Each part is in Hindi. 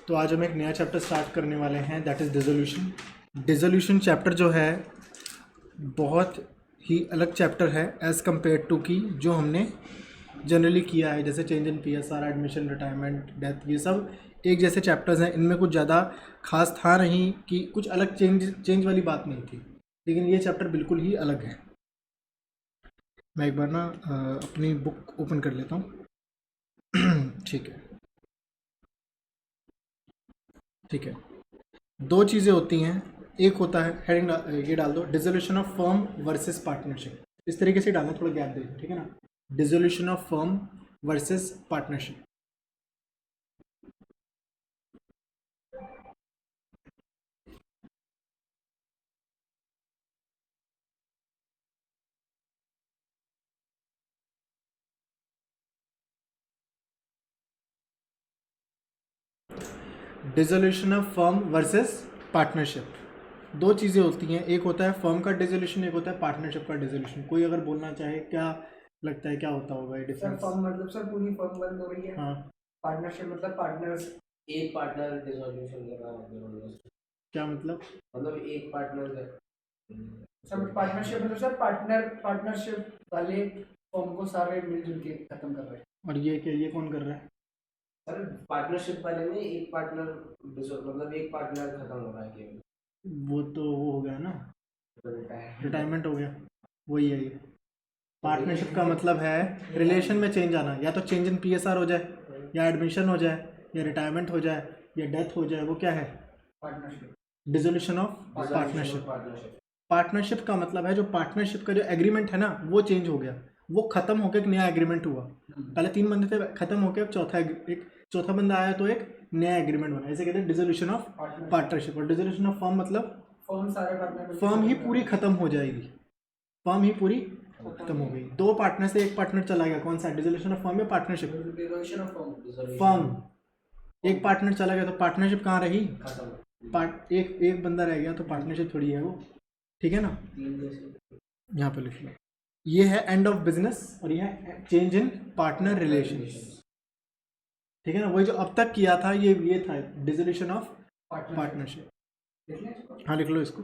तो आज हम एक नया चैप्टर स्टार्ट करने वाले हैं, that is dissolution. Dissolution chapter जो है बहुत ही अलग चैप्टर है एज़ कम्पेयर टू की जो हमने जनरली किया है, जैसे change in PSR, admission, retirement, death, ये सब एक जैसे चैप्टर्स हैं। इनमें कुछ ज़्यादा खास था नहीं कि कुछ अलग चेंज वाली बात नहीं थी, लेकिन ये चैप्टर बिल्कुल ही अलग है। मैं एक बार ना अपनी बुक ओपन कर लेता हूँ। ठीक है, ठीक है। दो चीज़ें होती हैं, एक होता है हेडिंग ये डाल दो, dissolution of firm versus partnership. इस तरीके से डालना, थोड़ा गैप देना, ठीक है ना। Dissolution of firm versus partnership. Dissolution of firm versus partnership. दो चीज़ें होती हैं, एक होता है फर्म का डिसोल्यूशन, एक होता है पार्टनरशिप का डिसोल्यूशन। कोई अगर बोलना चाहे, क्या लगता है क्या होता होगा ये सर डिफरेंस? फर्म मतलब सर पूरी फर्म बंद हो रही है। हाँ, पार्टनरशिप मतलब पार्टनर्स एक पार्टनर डिसोल्यूशन कर रहा है, क्या मतलब? मतलब एक पार्टनर है। सर पार्टनरशिप मतलब सर पार्टनरशिप वाले फर्म को सारे मिलजुल के खत्म कर रहे हैं। और ये क्या, ये कौन कर रहा है? सर पार्टनरशिप वाले में एक पार्टनर मतलब एक पार्टनर खत्म हो रहा है केवल, वो तो वो हो गया ना, रिटायरमेंट हो गया, वही है ये। पार्टनरशिप का मतलब है रिलेशन में चेंज आना, या तो चेंज इन पीएसआर हो जाए, या एडमिशन हो जाए, या रिटायरमेंट हो जाए, या डेथ हो जाए, वो क्या है? Partnership. Dissolution of partnership. Partnership का मतलब है जो पार्टनरशिप का जो एग्रीमेंट है ना, वो चेंज हो गया, वो खत्म होकर एक नया एग्रीमेंट हुआ। पहले 3 बंदे थे, खत्म होकर एक चौथा बंदा आया तो एक नया एग्रीमेंट बना। ऐसे कहते हैं डिसोल्यूशन ऑफ पार्टनरशिप। और डिसोल्यूशन ऑफ फर्म मतलब फर्म सारे पार्टनर फर्म ही पूरी खत्म हो जाएगी, फर्म ही पूरी खत्म हो गई। दो पार्टनर से एक पार्टनर चला गया, कौन सा? डिसोल्यूशन ऑफ फर्म या partnership? Dissolution of firm. Firm. एक पार्टनर चला गया तो पार्टनरशिप कहाँ रही? खत्म। एक बंदा रह गया तो पार्टनरशिप थोड़ी है वो, ठीक है ना। यहाँ पे लिख लो, ये है एंड ऑफ बिजनेस और ये है चेंज इन पार्टनर रिलेशन, ठीक है ना। वही जो अब तक किया था ये था डिसोल्यूशन ऑफ पार्टनरशिप। हाँ, लिख लो इसको।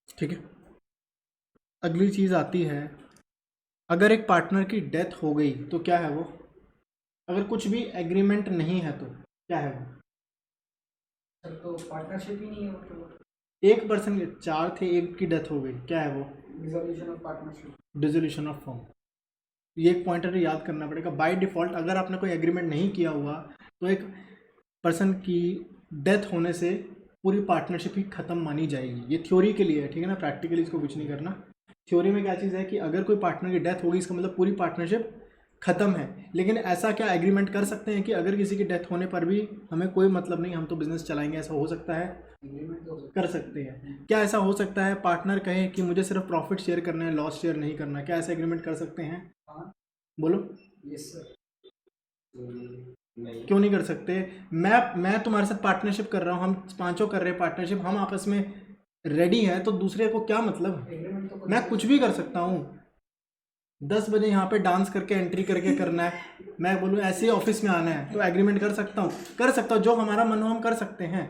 ठीक है, अगली चीज आती है, अगर एक पार्टनर की डेथ हो गई तो क्या है वो? अगर कुछ भी एग्रीमेंट नहीं है तो क्या है वो? सर तो पार्टनरशिप ही नहीं है वो तो। एक पर्सन, 4 थे, एक की डेथ हो गई, क्या है वो? Dissolution of partnership. Dissolution of firm. ये एक पॉइंटर याद करना पड़ेगा। बाय डिफॉल्ट अगर आपने कोई एग्रीमेंट नहीं किया हुआ तो एक पर्सन की डेथ होने से पूरी पार्टनरशिप ही खत्म मानी जाएगी। ये थ्योरी के लिए है, ठीक है ना, प्रैक्टिकली इसको कुछ नहीं करना। थ्योरी में क्या चीज़ है कि अगर कोई पार्टनर की डेथ होगी, इसका मतलब पूरी पार्टनरशिप खत्म है। लेकिन ऐसा क्या एग्रीमेंट कर सकते हैं कि अगर किसी की डेथ होने पर भी हमें कोई मतलब नहीं, हम तो बिजनेस चलाएंगे, ऐसा हो सकता है? कर सकते हैं। क्या ऐसा हो सकता है पार्टनर कहे कि मुझे सिर्फ प्रॉफिट शेयर करना है, लॉस शेयर नहीं करना? क्या ऐसा एग्रीमेंट कर सकते हैं? हाँ। बोलो। Yes sir. नहीं। क्यों नहीं कर सकते? मैं तुम्हारे साथ पार्टनरशिप कर रहा हूँ, हम पांचों कर रहे हैं पार्टनरशिप, हम आपस में रेडी हैं, तो दूसरे को क्या मतलब? एग्रीमेंट तो मैं कुछ भी कर सकता हूँ। 10 बजे यहाँ पे डांस करके एंट्री करके करना है, मैं बोलूँ ऐसे ही ऑफिस में आना है, तो एग्रीमेंट कर सकता हूँ? कर सकता हूँ, जो हमारा मन हो हम कर सकते हैं,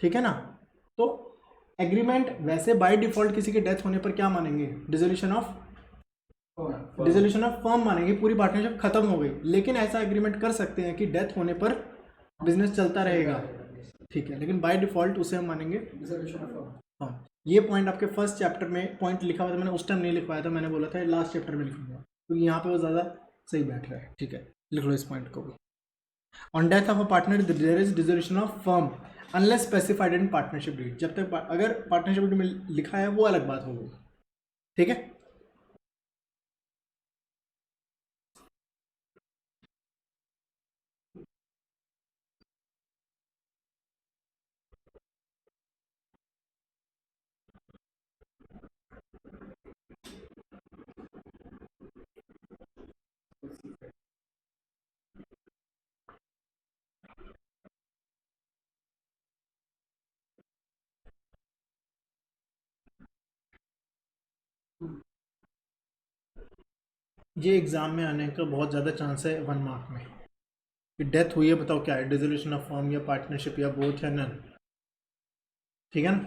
ठीक है ना। तो एग्रीमेंट वैसे बाय डिफॉल्ट किसी की डेथ होने पर क्या मानेंगे? डिसोल्यूशन ऑफ फर्म मानेंगे, पूरी पार्टनरशिप खत्म हो गई। लेकिन ऐसा एग्रीमेंट कर सकते हैं कि डेथ होने पर बिजनेस चलता रहेगा, ठीक है, लेकिन बाय डिफॉल्ट उसे हम मानेंगे डिसोल्यूशन ऑफ फर्म। हाँ। ये पॉइंट आपके फर्स्ट चैप्टर में पॉइंट लिखा हुआ था, मैंने उस टाइम नहीं लिखवाया था, मैंने बोला था लास्ट चैप्टर में लिखूंगा, क्योंकि यहाँ पे वो ज़्यादा सही बैठ रहा है, ठीक है। लिख लो इस पॉइंट को भी। On death of a partner there is dissolution of firm unless specified in partnership deed. जब तक अगर पार्टनरशिप डीड में लिखा है वो अलग बात होगी, ठीक है। ये एग्ज़ाम में आने का बहुत ज़्यादा चांस है 1 मार्क में कि डेथ हुई है, बताओ क्या है, डिसोल्यूशन ऑफ फर्म या पार्टनरशिप या बोथ या नन। ठीक है ना,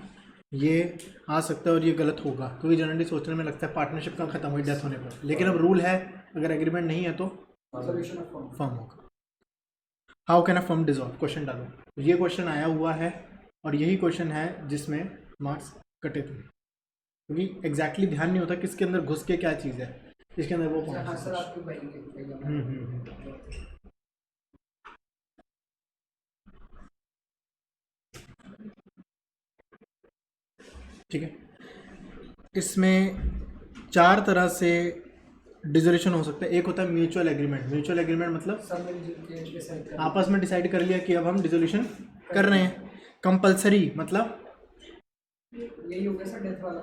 ये आ सकता है और ये गलत होगा क्योंकि जनरली सोचने में लगता है पार्टनरशिप का ख़त्म हुई डेथ होने पर, लेकिन अब रूल है अगर एग्रीमेंट नहीं है तो Dissolution of firm. फर्म होगा। How can a firm dissolve, question डालो। तो ये क्वेश्चन आया हुआ है और यही क्वेश्चन है जिसमें मार्क्स कटे थे क्योंकि एग्जैक्टली ध्यान नहीं होता किसके अंदर घुस के क्या चीज़ है, इसके अंदर वो हाँ कौन सर, सा। आपको भाई ठीक है, इसमें 4 तरह से डिसोल्यूशन हो सकता है। एक होता है म्यूचुअल एग्रीमेंट। म्यूचुअल एग्रीमेंट मतलब सब मिलजुल के डिसाइड कर आपस में डिसाइड कर लिया कि अब हम डिसोल्यूशन कर रहे हैं। कंपलसरी मतलब यही हो गया सर डेथ वाला।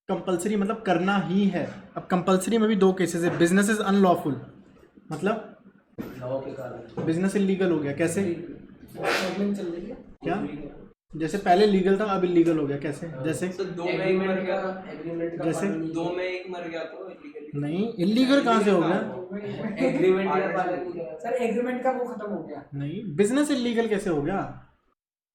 कंपलसरी मतलब करना ही है। अब कंपलसरी में भी 2 केसेस है। बिजनेस इज अनलॉफुल मतलब लॉ के कारण बिजनेस इलीगल हो गया। कैसे, प्रॉब्लम चल रही है क्या, जैसे पहले लीगल था अब इलीगल हो गया। कैसे, जैसे सर 2 में एक मर गया, एग्रीमेंट का जैसे? पालन नहीं 2 में एक मर गया तो इलीगली नहीं, इलीगल कहाँ से हो गया? किया। एग्रीमेंट का पालन नहीं किया। सर एग्रीमेंट का वो खत्म हो गया। नहीं, बिजनेस इलीगल कैसे हो गया?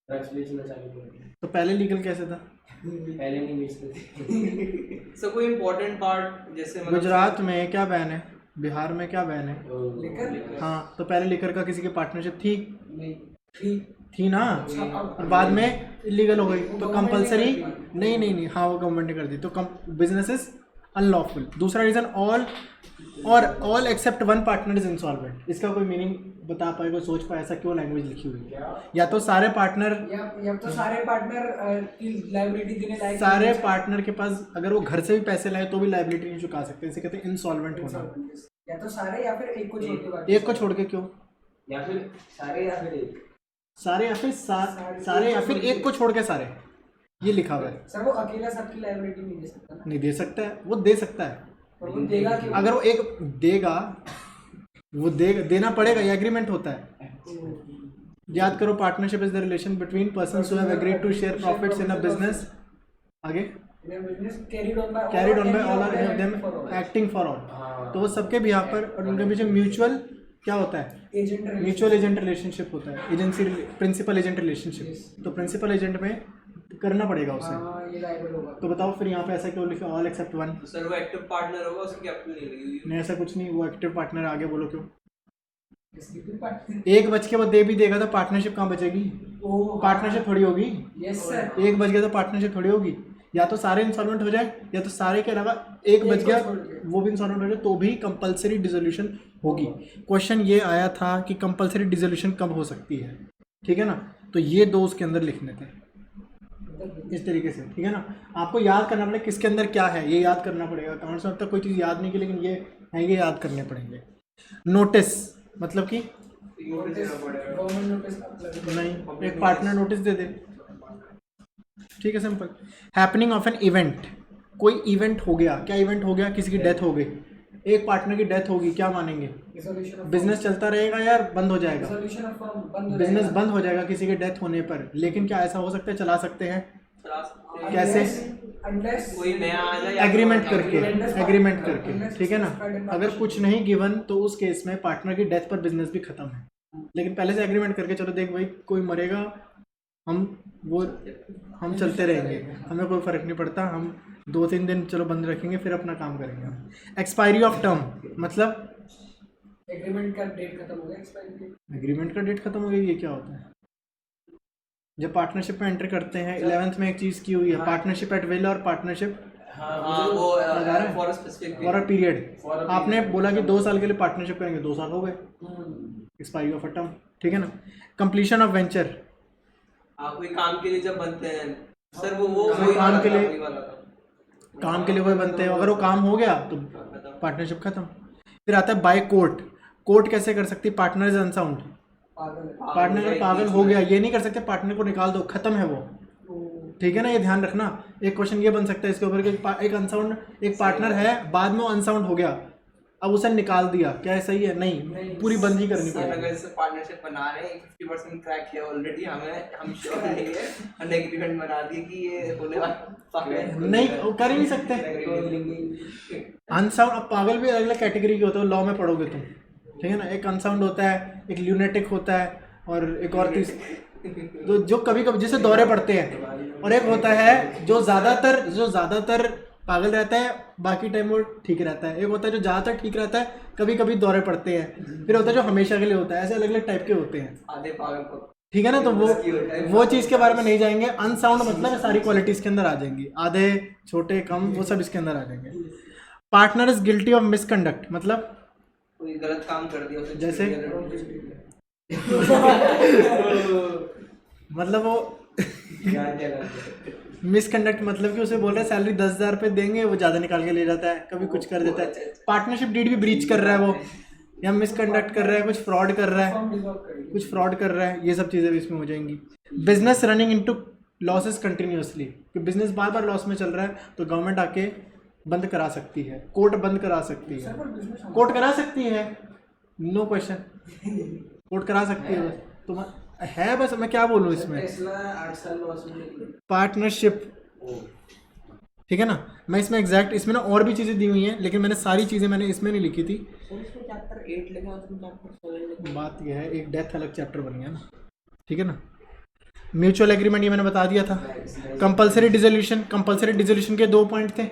ड्रग्स बेचना चालू कर दिया। तो पहले लीगल कैसे था? पहले नहीं बेचते थे। सर कोई इम्पोर्टेंट पार्ट जैसे मतलब गुजरात में क्या बैन है, बिहार में क्या बैन है? लेकर हाँ, तो पहले लिकर का किसी की पार्टनरशिप थी नहीं ठीक। थी ना, अच्छा, अब- और बाद में इलीगल हो गई तो गवर्नमेंट कंपलसरी ने कर दी। नहीं, हाँ वो गवर्नमेंट ने कर दी तो बिजनेस इज अनलॉफुल। दूसरा reason all except 1 partner is insolvent. इसका कोई मीनिंग बता पाए, कोई सोच पाए ऐसा क्यों लैंग्वेज लिखी हुई है? या तो सारे पार्टनर, या तो सारे पार्टनर की लाइबिलिटी देने लायक सारे पार्टनर के पास अगर वो घर से भी पैसे लाए तो भी लाइबिलिटी नहीं चुका सकते, इसे कहते हैं इंसॉल्वेंट होना। या तो सारे या फिर एक को छोड़ के बाकी एक को छोड़ के क्यों? या फिर सारे या फिर एक। सारे या फिर सारे या फिर एक को छोड़ के सारे, ये लिखा हुआ है। सर वो अकेला सबकी लाइबिलिटी नहीं दे सकता ना, नहीं दे सकता है, वो दे सकता है। और वो देगा क्यों? अगर वो एक देगा, वो देना पड़ेगा, ये एग्रीमेंट होता है। याद करो, partnership is the relation between persons who have agreed to share profits in a business. आगे business carried on by all or of them acting for all. हाँ। तो वो सबके बिहाफ पर, और उनके बीच म्यूचुअल क्या होता है? एजेंट म्यूचुअल एजेंट रिलेशनशिप होता है, एजेंसी प्रिंसिपल एजेंट रिलेशनशिप। तो प्रिंसिपल एजेंट में करना पड़ेगा उसे। ये लायबल होगा। तो बताओ फिर यहाँ पे ऐसा क्यों लिखा ऑल एक्सेप्ट 1? तो सर वो एक्टिव पार्टनर होगा, उसकी कैपिटल नहीं लगेगी। नहीं, ऐसा कुछ नहीं, वो एक्टिव पार्टनर। आगे बोलो क्यों? इसकी भी पार्टनर एक बच के वो दे भी देगा तो पार्टनरशिप कहाँ बचेगी? ओ पार्टनरशिप थोड़ी होगी। Yes sir. एक बच गया तो पार्टनरशिप थोड़ी होगी। या तो सारे इंसॉल्वेंट हो जाए, या तो सारे के अलावा एक बच को गया छोड़ के। वो भी इंसॉल्वेंट हो जाए तो भी कंपलसरी डिसोल्यूशन होगी। क्वेश्चन ये आया था कि कंपलसरी डिसोल्यूशन कब हो सकती है, ठीक है ना? तो ये 2 उसके अंदर लिखने थे इस तरीके से, ठीक है ना? आपको याद करना पड़ेगा किसके अंदर क्या है, ये याद करना पड़ेगा। कमेंट्स में अब तक कोई चीज़ याद नहीं की, लेकिन ये है, ये याद करने पड़ेंगे। नोटिस मतलब कि नोटिस देना पड़ेगा। गवर्नमेंट नोटिस नहीं, एक पार्टनर नोटिस दे दे, ठीक है, simple. Happening of an event, कोई इवेंट हो गया। क्या इवेंट हो गया? किसी की डेथ हो गई, एक पार्टनर की डेथ होगी, क्या मानेंगे? डिसोल्यूशन ऑफ बिजनेस चलता रहेगा या बंद हो जाएगा? डिसोल्यूशन ऑफ फर्म बंद हो बिजनेस जाएगा। बंद हो जाएगा किसी की डेथ होने पर। लेकिन क्या ऐसा हो सकता है, चला सकते हैं चला सकते हैं। कैसे? अनलेस कोई नया आ जाए या एग्रीमेंट फिर करके, Unless एग्रीमेंट partner- करके, unless ठीक है ना? specified in अगर partnership. कुछ नहीं गिवन तो उस केस में पार्टनर की डेथ पर बिजनेस भी खत्म है। लेकिन पहले से एग्रीमेंट करके, चलो देख भाई कोई मरेगा, हम चलते रहेंगे, हमें कोई फर्क नहीं पड़ता, हम 2-3 दिन चलो बंद रखेंगे, फिर अपना काम करेंगे। एक्सपायरी ऑफ टर्म मतलब एग्रीमेंट का डेट खत्म हो गया, एक्सपायरी डेट। एग्रीमेंट का डेट खत्म हो गई, ये क्या होता है? जब पार्टनरशिप में एंटर करते हैं, 11th में एक चीज़ की हुई है, पार्टनरशिप एट विल और पार्टनरशिप हाँ, हाँ वो लगा रहा है? For specific for a period. For a आपने period. बोला कि 2 साल के लिए पार्टनरशिप करेंगे, 2 साल हो गए, एक्सपायरी ऑफ अ टर्म, ठीक है ना? कंप्लीशन ऑफ वेंचर, आप कोई काम के लिए जब बनते हैं सर, वो काम वही वाला के था, लिए- वही वाला था। काम के लिए कोई बनते हैं, अगर वो काम हो गया तो पार्टनरशिप खत्म। फिर आता है बाय कोर्ट। कोर्ट कैसे कर सकती है? Partner is unsound. पागल है। पार्टनर अगर पागल हो गया, ये नहीं कर सकते पार्टनर को निकाल दो, खत्म है वो, ठीक है ना? ये ध्यान रखना। एक क्वेश्चन ये बन सकता है इसके ऊपर कि एक अनसाउंड, एक पार्टनर है, बाद में वो अनसाउंड हो गया, अब उसे निकाल दिया, क्या सही है? नहीं, नहीं। पूरी बंद ही करनी सर अगर पड़ेगी। जैसे पार्टनरशिप बना रहे हैं 50% क्रैक किया ऑलरेडी, हम श्योर नहीं है, हमने एग्रीमेंट बना दी कि ये होने वाला है। नहीं, वो कर ही नहीं सकते। अनसाउंड, अब पागल भी अलग अलग कैटेगरी के होते हैं, लॉ में पढ़ोगे तुम, ठीक है ना। एक अनसाउंड होता है, एक ल्यूनेटिक होता है, और एक और जो कभी कभी जिसे दौरे पड़ते हैं, और एक होता है जो ज़्यादातर पागल रहता है, बाकी टाइम वो ठीक रहता है। एक होता है जो ज़्यादातर ठीक रहता है, कभी कभी दौरे पड़ते हैं। फिर होता है जो हमेशा के लिए होता है। ऐसे अलग अलग टाइप के होते हैं, आधे पागल को ठीक है ना। तो वो चीज़ के बारे में नहीं जाएंगे। अनसाउंड मतलब ये सारी क्वालिटीज़ के अंदर आ जाएंगी, आधे, छोटे, कम, वो सब इसके अंदर आ जाएंगे। Partner is guilty of misconduct मतलब कोई गलत काम कर दिया उसे जैसे? छीन के रख मतलब वो दिया। मिसकंडक्ट मतलब कि उसे बोल रहा है सैलरी 10,000 रुपये देंगे, वो ज़्यादा निकाल के ले जाता है, कभी कुछ कर देता है। पार्टनरशिप डीड भी ब्रीच कर रहा है वो, या मिसकंडक्ट कर रहा है, कुछ फ्रॉड कर रहा है, ये सब चीज़ें भी इसमें हो जाएंगी। Business running into losses continuously, कि बिजनेस बार बार लॉस में चल रहा है तो गवर्नमेंट आके बंद करा सकती है, कोर्ट बंद करा सकती है, कोर्ट करा सकती है, नो क्वेश्चन, कोर्ट करा सकती है। तो है बस, मैं क्या बोलूँ इसमें। टेस्ला 8 साल लॉस में निकली। पार्टनरशिप, ठीक है ना। मैं इसमें एग्जैक्ट, इसमें ना और भी चीज़ें दी हुई हैं, लेकिन मैंने सारी चीज़ें मैंने इसमें नहीं लिखी थी। सर इसमें चैप्टर 8 लिखा है, तुम चैप्टर 7 लिखा। बात यह है, एक डेथ अलग चैप्टर बन गया ना, ठीक है ना। म्यूचुअल एग्रीमेंट ये मैंने बता दिया था। कंपलसरी डिसोल्यूशन के 2 पॉइंट थे।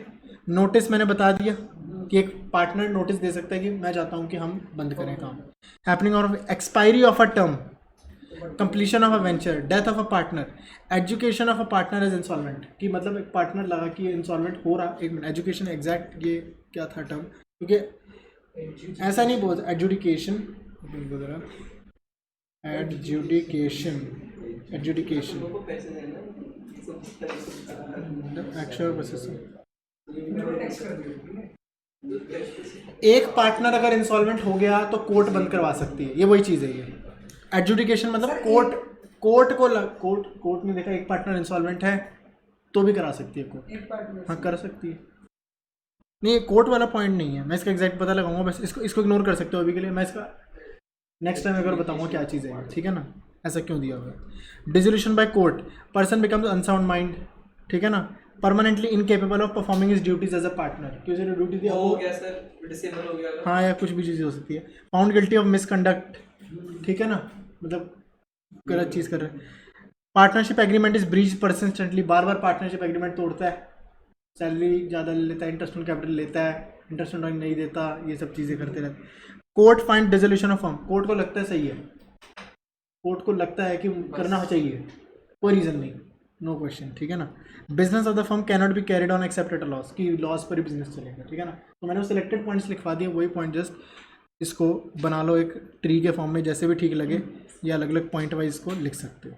नोटिस मैंने बता दिया कि एक पार्टनर नोटिस दे सकता है कि मैं चाहता हूँ कि हम बंद करें काम। Happening of expiry of a term, completion of a venture, death of a partner, education of a partner is insolvent, कि मतलब एक पार्टनर लगा कि ये इंसॉल्वेंट हो रहा। एक मिनट, एजुकेशन एग्जैक्ट ये क्या था टर्म, क्योंकि ऐसा नहीं बोल, एजुडिकेशन, एजुडिकेशन लोगों को पैसे देना एक्चुअल प्रोसेस। एक पार्टनर अगर इंसॉल्वेंट हो गया तो कोर्ट बंद करवा सकती है, ये वही चीज़ है। ये एडजुडिकेशन मतलब कोर्ट ने देखा एक पार्टनर इंसॉल्वेंट है तो भी करा सकती है कोर्ट, एक पार्टनर हाँ कर सकती है। नहीं, ये कोर्ट वाला पॉइंट नहीं है, मैं इसका एग्जैक्ट पता लगाऊंगा, बस इसको इग्नोर कर सकते हो अभी के लिए। मैं इसका नेक्स्ट टाइम अगर बताऊंगा क्या चीज़ है, ठीक है ना, ऐसा क्यों दिया हुआ है। Dissolution by court, person becomes unsound mind, ठीक है ना, permanently incapable of performing his duties as a partner, क्योंकि उसने ड्यूटी दिया हो वो, गया सर, डिसेबल हो गया अगर। हाँ, या कुछ भी चीज़ हो सकती है। फाउंड गिल्टी ऑफ मिसकंडक्ट, ठीक है ना, मतलब गलत चीज़ कर रहे हैं। Partnership agreement is breach persistently, bar bar partnership agreement तोड़ता है, सैलरी ज़्यादा ले लेता है, इंटरेस्ट ऑन कैपिटल लेता है, इंटरेस्ट ऑन नहीं देता, ये सब चीज़ें करते रहते हैं। Court find dissolution of firm, court को लगता है सही है, कोर्ट को लगता है कि करना चाहिए, कोई रीज़न नहीं, नो क्वेश्चन, ठीक है ना। Business of the firm can not be carried on accept at a loss, कि लॉस पर ही बिजनेस चलेगा, ठीक है ना। तो मैंने वो सिलेक्टेड पॉइंट्स लिखवा दिए, वही पॉइंट जस्ट इसको बना लो एक ट्री के फॉर्म में, जैसे भी ठीक लगे, या अलग अलग पॉइंट वाइज इसको लिख सकते हो।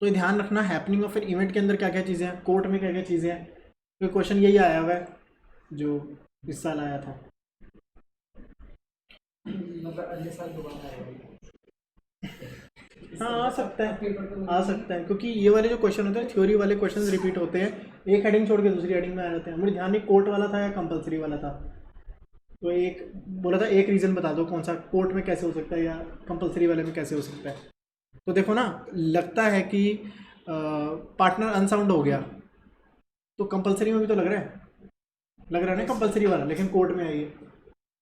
तो ये ध्यान रखना, हैपनिंग और फिर इवेंट के अंदर क्या क्या चीज़ें हैं, कोर्ट में क्या क्या चीज़ें हैं। तो क्वेश्चन यही आया हुआ है जो इस साल आया था। मतलब अगले साल दोबारा आएगा। हाँ, आ सकता है, पेपर तो आ सकता है, क्योंकि ये वाले जो क्वेश्चन होते हैं, थ्योरी वाले क्वेश्चन रिपीट होते हैं, एक हेडिंग छोड़ के दूसरी हेडिंग में आ जाते हैं। मुझे ध्यान नहीं कोर्ट वाला था या कंपलसरी वाला था, तो एक बोला था एक रीज़न बता दो कौन सा, कोर्ट में कैसे हो सकता है या कंपलसरी वाले में कैसे हो सकता है। तो देखो ना, लगता है कि पार्टनर अनसाउंड हो गया तो कंपलसरी में भी तो लग रहा है ना कंपलसरी वाला, लेकिन कोर्ट में आई है,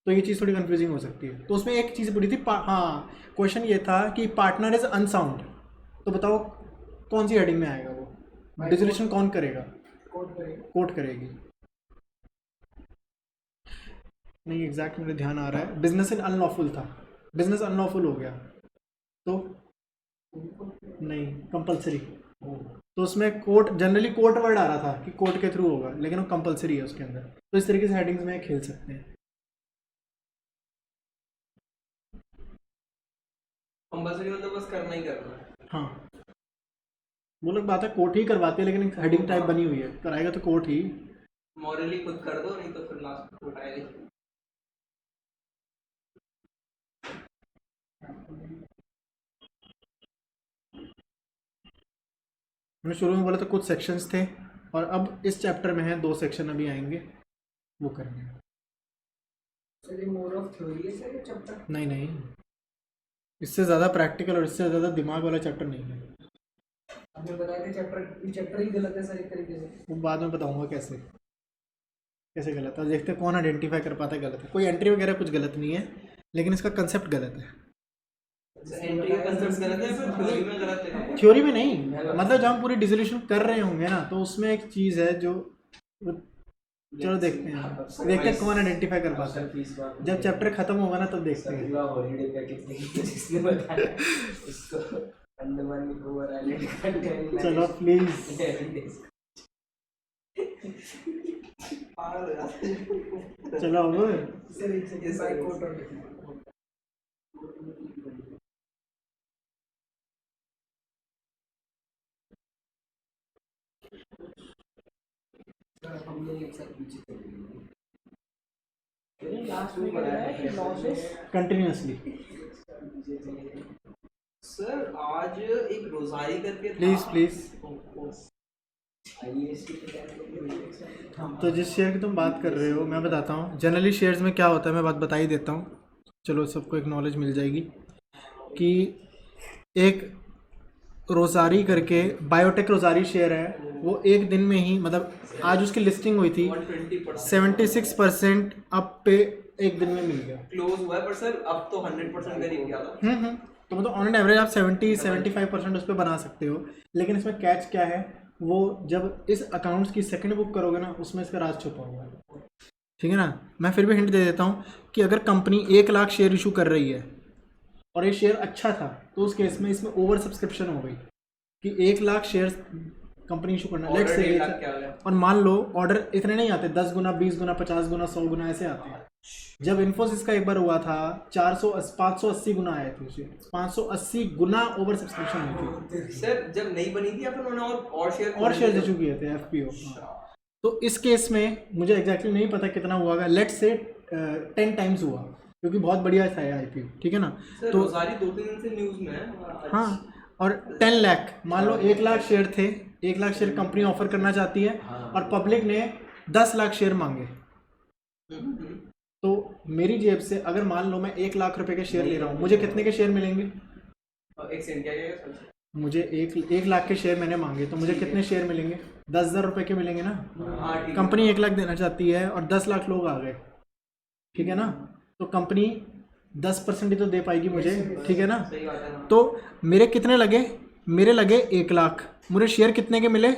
तो ये चीज़ थोड़ी कंफ्यूजिंग हो सकती है। तो उसमें एक चीज़ पूरी थी, हाँ, क्वेश्चन ये था कि पार्टनर इज अनसाउंड, तो बताओ कौन सी हेडिंग में आएगा वो, डिसोल्यूशन कौन करेगा, कोर्ट करेगा। कोर्ट करेगी। नहीं, एग्जैक्ट मेरे ध्यान आ रहा है, बिजनेस इन अनलॉफुल था, बिजनेस अनलॉफुल हो गया तो नहीं कंपलसरी, तो उसमें कोर्ट, जनरली कोर्ट वर्ड आ रहा था कि कोर्ट के थ्रू होगा, लेकिन वो कंपलसरी है उसके अंदर। तो इस तरीके से हेडिंग्स में खेल सकते हैं। कंपलसरी मतलब बस करना ही करना है। हाँ, वो लोग बात है कोर्ट ही करवाते हैं, लेकिन हेडिंग टाइप बनी हुई है, कराएगा तो कोर्ट ही। मॉरली खुद कर दो, नहीं तो फिर लास्ट में कोर्ट आएगा। मैंने शुरू में बोला था कुछ सेक्शंस थे, और अब इस चैप्टर में है 2 सेक्शन अभी आएंगे, वो करेंगे। सर ये मोर ऑफ थ्योरी है सर ये चैप्टर? नहीं नहीं, इससे ज़्यादा प्रैक्टिकल और इससे ज़्यादा दिमाग वाला चैप्टर नहीं है। आपने बताया कि चैप्टर ही गलत है सर एक तरीके से। वो बाद में बताऊंगा कैसे कैसे गलत है, देखते हैं कौन आइडेंटिफाई कर पाता है गलत है। कोई एंट्री वगैरह कुछ गलत नहीं है, लेकिन इसका कंसेप्ट गलत है। एंट्री का कंसेप्ट गलत है, फिर थ्योरी में गलत है। थ्योरी में नहीं, मतलब जब हम पूरी डिसोल्यूशन कर रहे होंगे ना, तो उसमें एक चीज़ है जो चलो देखते हैं कौन आइडेंटिफाई कर पाता है। जब चैप्टर खत्म होगा ना तब देखते हैं। हॉलीडे पैकेज जिसने बताया उसको अंडमान निकोबार आइलैंड का चलो प्लीज, चलो अब सर एक सेकंड बाय कोट और हम लोग एक साथ पीछे चलेंगे। लास्ट में बताया कि लॉसेस कंटिन्यूसली। सर आज एक रोजारी करके था। प्लीज प्लीज, आईएएस की तो जिस शेयर की तुम बात कर रहे हो मैं बताता हूँ। जनरली शेयर्स में क्या होता है, मैं बात बता ही देता हूँ, चलो सबको एक नॉलेज मिल जाएगी कि एक रोजारी करके बायोटेक रोजारी शेयर है, वो एक दिन में ही, मतलब आज उसकी लिस्टिंग हुई थी 76% अप पे एक दिन में मिल गया, क्लोज हुआ है, पर सर अब तो 100% करीब गया था। तो मतलब ऑन एन एवरेज आप 70-75% उस पर बना सकते हो। लेकिन इसमें कैच क्या है, वो जब इस अकाउंट्स की सेकंड बुक करोगे ना, उसमें इसका राज छुपा हुआ है, ठीक है ना। मैं फिर भी हिंट दे देता हूँ कि अगर कंपनी 1 लाख शेयर इशू कर रही है और ये शेयर अच्छा था, तो उस केस में इसमें ओवर सब्सक्रिप्शन हो गई कि 1 लाख शेयर कंपनी इशू करना, लेट्स से, और मान लो ऑर्डर इतने नहीं आते, 10 गुना, 20 गुना, 50 गुना, 100 गुना ऐसे आते हैं। जब इन्फोसिस का एक बार हुआ था 580 गुना आए थे शेयर, 580 गुना ओवर सब्सक्रिप्शन हुई थी सर। जब नहीं बनी थी या फिर उन्होंने और शेयर इशू किए थे एफपीओ। तो इस केस में मुझे एग्जैक्टली नहीं पता कितना हुआ होगा, लेट्स से 10 टाइम्स हुआ, क्योंकि बहुत बढ़िया था ये आईपीओ, ठीक है ना। सर, तो रोजारी 2-3 दिन से न्यूज़ में है। हाँ, और 10 लाख, मान लो 1 लाख शेयर थे, 1 लाख शेयर कंपनी ऑफर करना चाहती है और पब्लिक ने 10 लाख शेयर मांगे, तो मेरी जेब से अगर मान लो मैं 1 लाख रुपए के शेयर ले रहा हूँ, मुझे कितने के शेयर मिलेंगे? एक सेकंड, क्या कहेगा सर? मुझे 1 लाख के शेयर मैंने मांगे, तो मुझे कितने शेयर मिलेंगे? 10,000 रुपये के मिलेंगे ना। हाँ, ठीक है। कंपनी 1 लाख देना चाहती है और 10 लाख लोग आ गए, ठीक है ना, तो कंपनी 10% ही तो दे पाएगी मुझे, ठीक है ना। सही बात है। तो मेरे कितने लगे? मेरे लगे 1 लाख, मुझे शेयर कितने के मिले?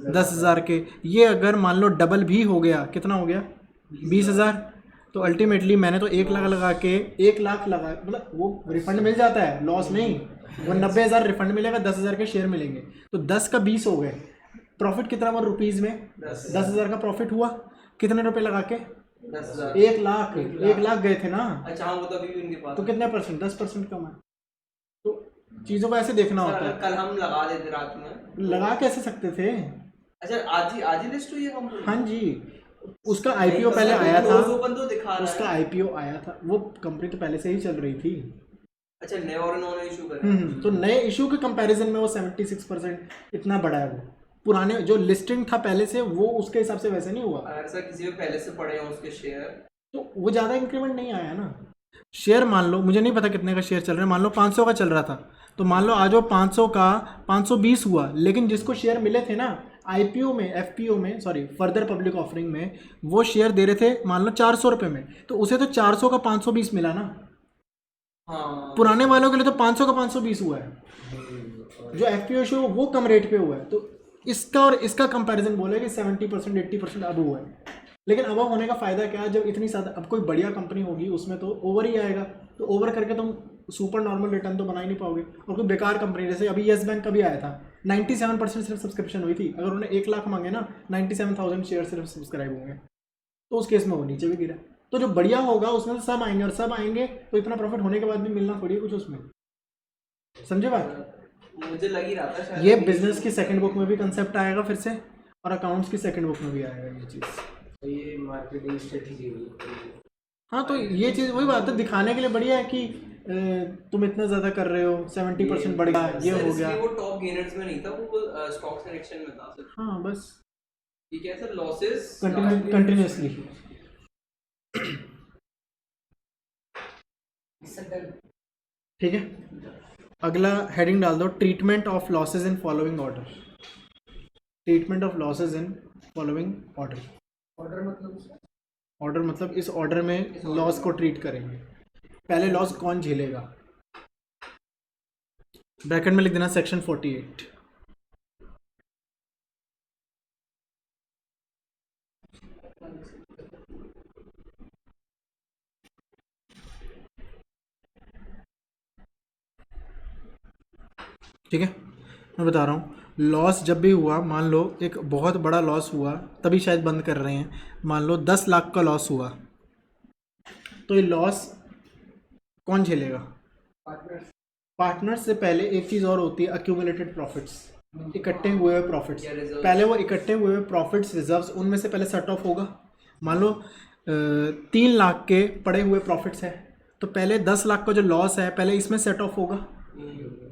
10,000 के। ये अगर मान लो डबल भी हो गया, कितना हो गया? 20,000। तो अल्टीमेटली मैंने तो 1 लाख लगा के 1 लाख लगा, मतलब वो रिफंड मिल जाता है, लॉस नहीं, वो 90,000 रिफंड मिलेगा, 10,000 के शेयर मिलेंगे, तो 10 का 20 हो गए। प्रॉफिट कितना हुआ रुपीज़ में? 10,000 का प्रॉफिट हुआ। कितने रुपए लगा के? 10,000। 1 लाख, 1 लाख गए थे ना। अच्छा, हाँ, वो तो अभी भी उनके पास तो है। कितने परसेंट? 10% कम है। तो चीज़ों को ऐसे देखना सर, होता अगर है। कल हम लगा देते रात में, लगा कैसे सकते थे? अच्छा, आज ही लिस्ट हुई है कंपनी? हाँ जी, उसका आईपीओ पहले आया था, ओपन तो दिखा रहा उसका है। आईपीओ आया था, वो कंपनी तो पहले से ही चल रही थी। अच्छा, नए और इन्होंने इशू करे। तो नए इशू के कंपैरिजन में वो 76% इतना बड़ा है। वो पुराने जो लिस्टिंग था पहले से, वो उसके हिसाब से वैसे नहीं हुआ, अगर सर किसी को पहले से पड़े हों उसके शेयर, तो वो ज़्यादा इंक्रीमेंट नहीं आया ना। शेयर मान लो, मुझे नहीं पता कितने का शेयर चल रहा है, मान लो 500 का चल रहा था, तो मान लो आज वो 500 का 520 हुआ, लेकिन जिसको शेयर मिले थे ना आईपीओ में, एफपीओ में, सॉरी फर्दर पब्लिक ऑफरिंग में, वो शेयर दे रहे थे मान लो 400 रुपये में, तो उसे तो 400 का 520 मिला ना। हाँ, पुराने वालों के लिए तो 500 का 520 हुआ है। जो एफपीओ शो वो कम रेट पे हुआ है, तो इसका और इसका कंपैरिजन बोले कि 70% 80% अब हुआ है। लेकिन अब होने का फ़ायदा क्या है, जब इतनी ज़्यादा, अब कोई बढ़िया कंपनी होगी उसमें तो ओवर ही आएगा, तो ओवर करके तुम सुपर नॉर्मल रिटर्न तो बना ही नहीं पाओगे। और कोई बेकार कंपनी, जैसे अभी येस बैंक का भी आया था, 97% सिर्फ सब्सक्रिप्शन हुई थी, अगर उन्होंने 1 लाख मांगे ना, 97,000 शेयर सिर्फ सब्सक्राइब होंगे, तो उस केस में वो नीचे भी गिरा। तो जो बढ़िया होगा उसमें तो सब आएंगे, और सब आएंगे तो इतना प्रॉफिट होने के बाद भी मिलना थोड़ी कुछ उसमें, समझे बात? मुझे लग ही रहा था शायद ये बिजनेस की सेकंड बुक में भी कंसेप्ट आएगा फिर से, और अकाउंट्स की सेकंड बुक में भी आएगा ये चीज़। तो ये मार्केटिंग स्ट्रेटजी हाँ, तो ये चीज़ वही बात है, दिखाने के लिए बढ़िया है कि तुम इतना ज़्यादा कर रहे हो, 70% बढ़ गया, ये सर, हो गया। इसलिए वो टॉप गेनर्स में नहीं था, वो स्टॉक सिलेक्शन में था सर। हाँ बस ठीक है सर, लॉसेस कंटिन्यूसली। सेटल। ठीक है, अगला हेडिंग डाल दो, treatment of losses in following order. Treatment of losses in following order. Order मतलब ऑर्डर मतलब इस ऑर्डर में लॉस को ट्रीट करेंगे। पहले लॉस कौन झेलेगा, ब्रैकेट में लिख देना सेक्शन 48। ठीक है, मैं बता रहा हूँ, लॉस जब भी हुआ, मान लो एक बहुत बड़ा लॉस हुआ, तभी शायद बंद कर रहे हैं, मान लो 10 लाख का लॉस हुआ, तो ये लॉस कौन झेलेगा? पार्टनर। पार्टनर से पहले एक चीज़ और होती है, अक्यूमुलेटेड प्रॉफिट्स, इकट्ठे हुए हुए प्रॉफिट्स। या reserves। पहले वो इकट्ठे हुए हुए प्रॉफिट्स, रिजर्व्स, उनमें से पहले सेट ऑफ होगा। मान लो 3 लाख के पड़े हुए प्रॉफिट्स हैं, तो पहले 10 लाख का जो लॉस है पहले इसमें सेट ऑफ होगा,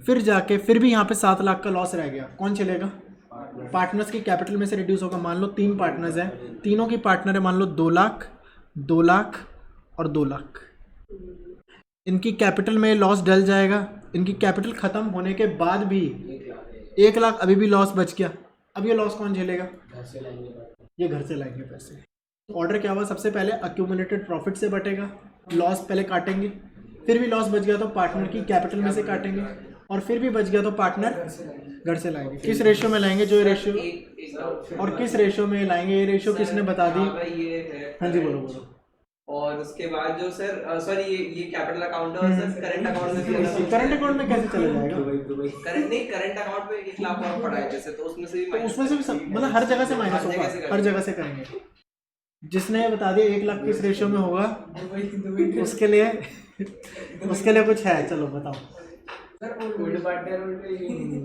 फिर जाके फिर भी यहाँ पे 7 लाख का लॉस रह गया, कौन चलेगा? पार्टनर्स की कैपिटल में से रिड्यूस होगा। मान लो 3 पार्टनर्स हैं, तीनों की पार्टनर है मान लो 2 लाख, 2 लाख और 2 लाख। इनकी कैपिटल में लॉस डल जाएगा, इनकी कैपिटल ख़त्म होने के बाद भी 1 लाख अभी भी लॉस बच गया। अब ये लॉस कौन झेलेगा? ये घर से लाएंगे पैसे। तो ऑर्डर क्या हुआ, सबसे पहले अक्यूमुलेटेड प्रॉफिट से बटेगा, लॉस पहले काटेंगे, फिर भी लॉस बच गया तो पार्टनर की कैपिटल में से काटेंगे, और फिर भी बच गया तो पार्टनर घर से लाएंगे। किस रेशियो में लाएंगे? जो रेशियो, और किस रेशियो में लाएंगे, ये रेशियो किसने बता दी? ये है। हाँ जी, बोलो बोलो। और उसके बाद जो सर सॉरी ये कैपिटल अकाउंट है, सर करंट अकाउंट में भी करंट अकाउंट में कैसे चला जाएगा? करंट नहीं, करंट अकाउंट में 1 लाख और पड़ा है जैसे, तो उसमें से भी तो उसमें से भी मतलब हर जगह से माइनस होगा, हर जगह से करेंगे। जिसने बता दिया 1 लाख किस रेशियो में होगा, उसके लिए कुछ है, चलो बताओ। सर ओल्ड पार्टनर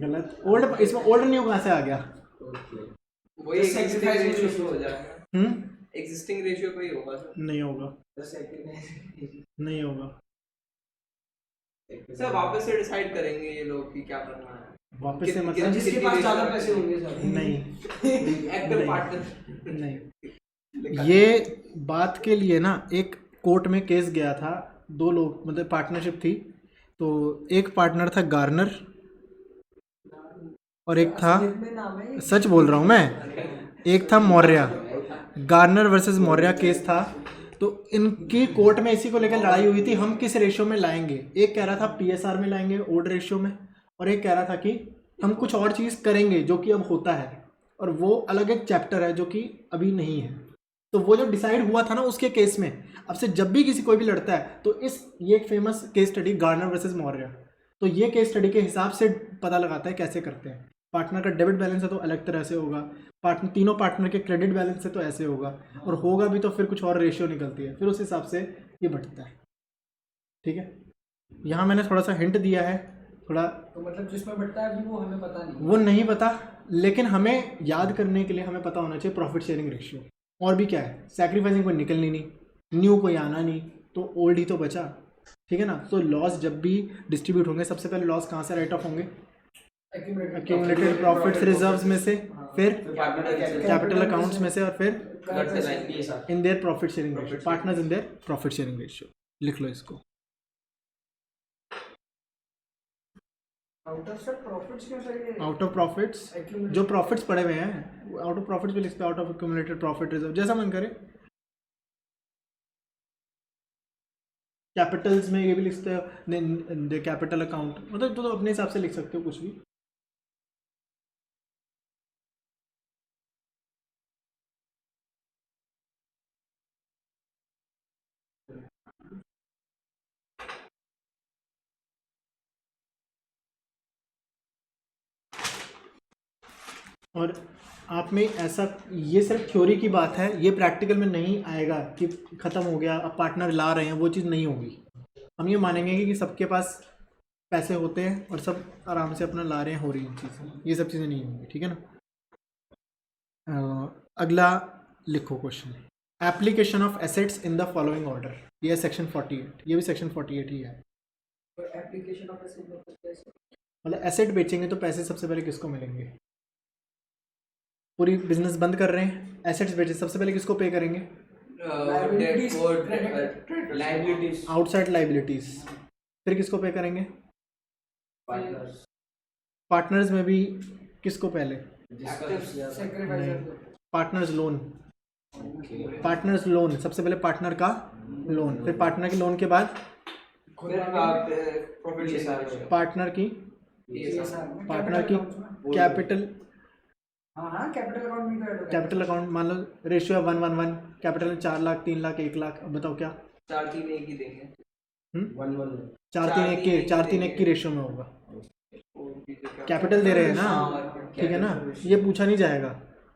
गलत। ओल्ड, इसमें ओल्ड न्यू कहाँ से आ गया? वही एक्सिस्टिंग रेशियो पे हो जाएगा, एक्सिस्टिंग रेशियो पे ही होगा सर। नहीं होगा, नहीं होगा। सर वापस से डिसाइड करेंगे ये लोग कि क्या करना है, वापस से मतलब जिसके पास ज़्यादा पैसे होंगे सर। नहीं, एक्टिव पार्टनर। नहीं। ये बात के लिए ना एक कोर्ट में केस गया था, 2 लोग, मतलब पार्टनरशिप थी, तो एक पार्टनर था गार्नर और एक था, सच बोल रहा हूँ मैं, एक था Maurya. Garner versus Maurya case था, तो इनकी कोर्ट में इसी को लेकर लड़ाई हुई थी, हम किस रेशियो में लाएंगे। एक कह रहा था पीएसआर में लाएंगे, ओल्ड रेशियो में, और एक कह रहा था कि हम कुछ और चीज़ करेंगे जो कि अब होता है, और वो अलग एक चैप्टर है जो कि अभी नहीं है। तो वो जो डिसाइड हुआ था ना उसके केस में, अब से जब भी किसी कोई भी लड़ता है तो ये एक famous case study Garner versus Maurya, तो ये केस स्टडी के हिसाब से पता लगाता है कैसे करते हैं। पार्टनर का डेबिट बैलेंस है तो अलग तरह से होगा, तीनों पार्टनर के क्रेडिट बैलेंस है तो ऐसे होगा, और होगा भी तो फिर कुछ और रेशियो निकलती है, फिर उस हिसाब से ये बढ़ता है। ठीक है, यहाँ मैंने थोड़ा सा हिंट दिया है, थोड़ा तो मतलब जिसमें बढ़ता है अभी वो हमें पता नहीं, वो नहीं पता, लेकिन हमें याद करने के लिए हमें पता होना चाहिए प्रॉफिट शेयरिंग रेशियो। और भी क्या है, सैक्रिफाइसिंग कोई निकलनी नहीं, न्यू कोई आना नहीं, तो ओल्ड ही तो बचा। ठीक है ना, तो लॉस जब भी डिस्ट्रीब्यूट होंगे, सबसे पहले लॉस कहाँ से राइट ऑफ होंगे? एक्यूमुलेटेड प्रॉफिट्स रिजर्व्स में से, फिर कैपिटल अकाउंट्स में से, और फिर in their profit sharing ratio, partners in their profit sharing ratio. लिख लो इसको। आउट ऑफ सर प्रॉफिट्स क्यों सर ये? आउट ऑफ प्रॉफिट्स, जो प्रॉफिट्स पड़े हुए हैं, आउट ऑफ प्रॉफिट्स भी लिखते हैं, out of accumulated profit reserve, जैसा मन करे। कैपिटल्स में ये भी लिखते हो, कैपिटल अकाउंट, मतलब तो अपने हिसाब से लिख सकते हो कुछ भी। और आप में ऐसा, ये सिर्फ थ्योरी की बात है, ये प्रैक्टिकल में नहीं आएगा कि ख़त्म हो गया अब पार्टनर ला रहे हैं, वो चीज़ नहीं होगी। हम ये मानेंगे कि सबके पास पैसे होते हैं और सब आराम से अपना ला रहे हैं, हो रही हैं चीज़ें, ये सब चीज़ें नहीं होंगी। ठीक है ना। अगला लिखो question, application of assets in the following order, ये है सेक्शन 48, ये भी सेक्शन 48 ही है। एप्लीकेशन ऑफ एसेट मतलब कैसे? मतलब एसेट बेचेंगे तो पैसे सबसे पहले किसको मिलेंगे? पूरी बिजनेस बंद कर रहे हैं, एसेट्स बेचे, सबसे पहले किसको पे करेंगे? Liabilities, liabilities, outside liabilities. फिर किसको पे करेंगे? पार्टनर्स, पार्टनर्स में भी किसको पहले? Sacrifice. Partners loan. Partners loan, सबसे पहले पार्टनर का लोन, फिर पार्टनर के लोन के बाद फिर प्रॉफिट शेयरिंग, पार्टनर की पार्टनर की कैपिटल हाँ कैपिटल अकाउंट में तो कैपिटल अकाउंट। मान लो रेशियो है 1:1, कैपिटल 4 लाख, 3 लाख, 1 लाख। अब बताओ क्या? 4-3-1 ही देंगे। 1-1 4-3-1 की रेशियो में होगा। कैपिटल दे रहे हैं ना, ठीक है ना, ये पूछा नहीं जाएगा,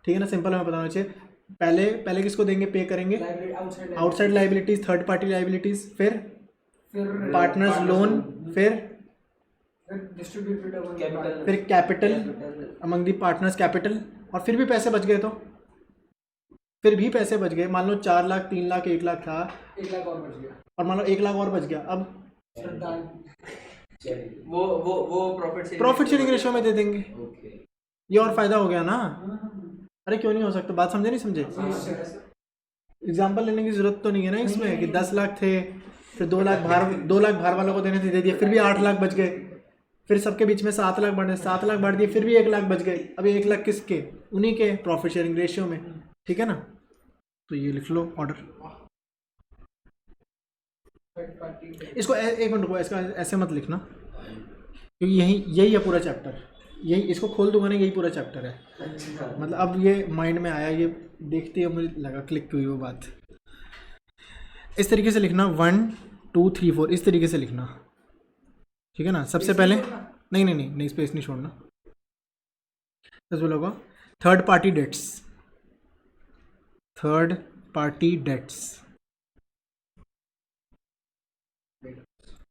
ठीक है ना, सिंपल हमें बताना चाहिए। पहले किसको देंगे? पे करेंगे outside liabilities, third party liabilities, फिर पार्टनर्स लोन, फिर डिस्ट्रीब्यूटेड कैपिटल, फिर capital among the partners capital. और फिर भी पैसे बच गए तो फिर भी पैसे बच गए। मान लो 4 लाख, 3 लाख, 1 लाख था, 1 लाख और बच गया। और मान लो 1 लाख और बच गया। अब वो प्रॉफिट शेयरिंग रेशियो में दे देंगे। ओके, ये और फायदा हो गया ना। अरे क्यों नहीं हो सकता? बात समझे नहीं समझे? एग्जाम्पल लेने की जरूरत तो नहीं है ना इसमें कि 10 लाख थे, फिर 2 लाख भार वालों को देने थे, दे दिए, फिर भी 8 लाख बच गए, फिर सबके बीच में 7 लाख बढ़े, 7 लाख बढ़ दिए, फिर भी 1 लाख बच गए। अभी 1 लाख किसके? उन्हीं के प्रॉफिट शेयरिंग रेशियो में, ठीक है ना। तो ये लिख लो ऑर्डर। इसको एक मिनट रुको, इसका ऐसे मत लिखना क्योंकि यही है पूरा चैप्टर। यही इसको खोल दूंगा ना, यही पूरा चैप्टर है। मतलब अब ये माइंड में आया, ये देखते ही मुझे लगा क्लिक हुई वो बात। इस तरीके से लिखना 1 2 3 4, इस तरीके से लिखना, ठीक है ना। सबसे पहले नहीं स्पेस नहीं छोड़ना। सबसे पहले होगा थर्ड पार्टी डेट्स,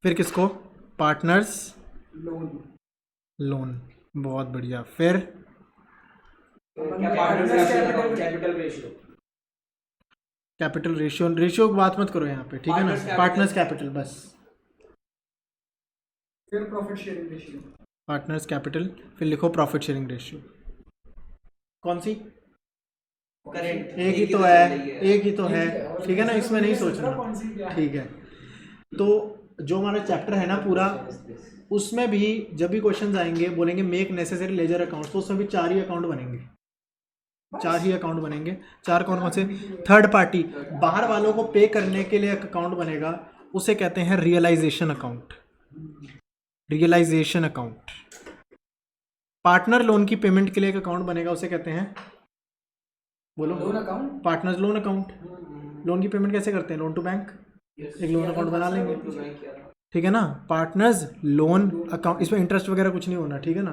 फिर किसको? Partners loan. बहुत बढ़िया। फिर कैपिटल रेशियो की बात मत करो यहाँ पे, ठीक है ना। पार्टनर्स कैपिटल बस। फिर profit sharing ratio, partners capital, फिर लिखो प्रॉफिट शेयरिंग रेशियो। कौन सी? करेंट एक ही तो है, ठीक है ना, इसमें नहीं सोचना, ठीक है। तो जो हमारा चैप्टर है ना पूरा, उसमें भी जब भी क्वेश्चंस आएंगे बोलेंगे मेक नेसेसरी लेजर अकाउंट, तो उसमें भी 4 ही अकाउंट बनेंगे। 4 अकाउंट कौन से? थर्ड पार्टी, बाहर वालों को पे करने के लिए एक अकाउंट बनेगा, उसे कहते हैं रियलाइजेशन अकाउंट। पार्टनर लोन की पेमेंट के लिए एक अकाउंट बनेगा, उसे कहते हैं, बोलो, loan account. Partners loan account. Loan की पेमेंट कैसे करते हैं? लोन टू बैंक, एक लोन अकाउंट बना लेंगे, ठीक है ना। पार्टनर्स लोन अकाउंट, इसमें इंटरेस्ट वगैरह कुछ नहीं होना, ठीक है ना।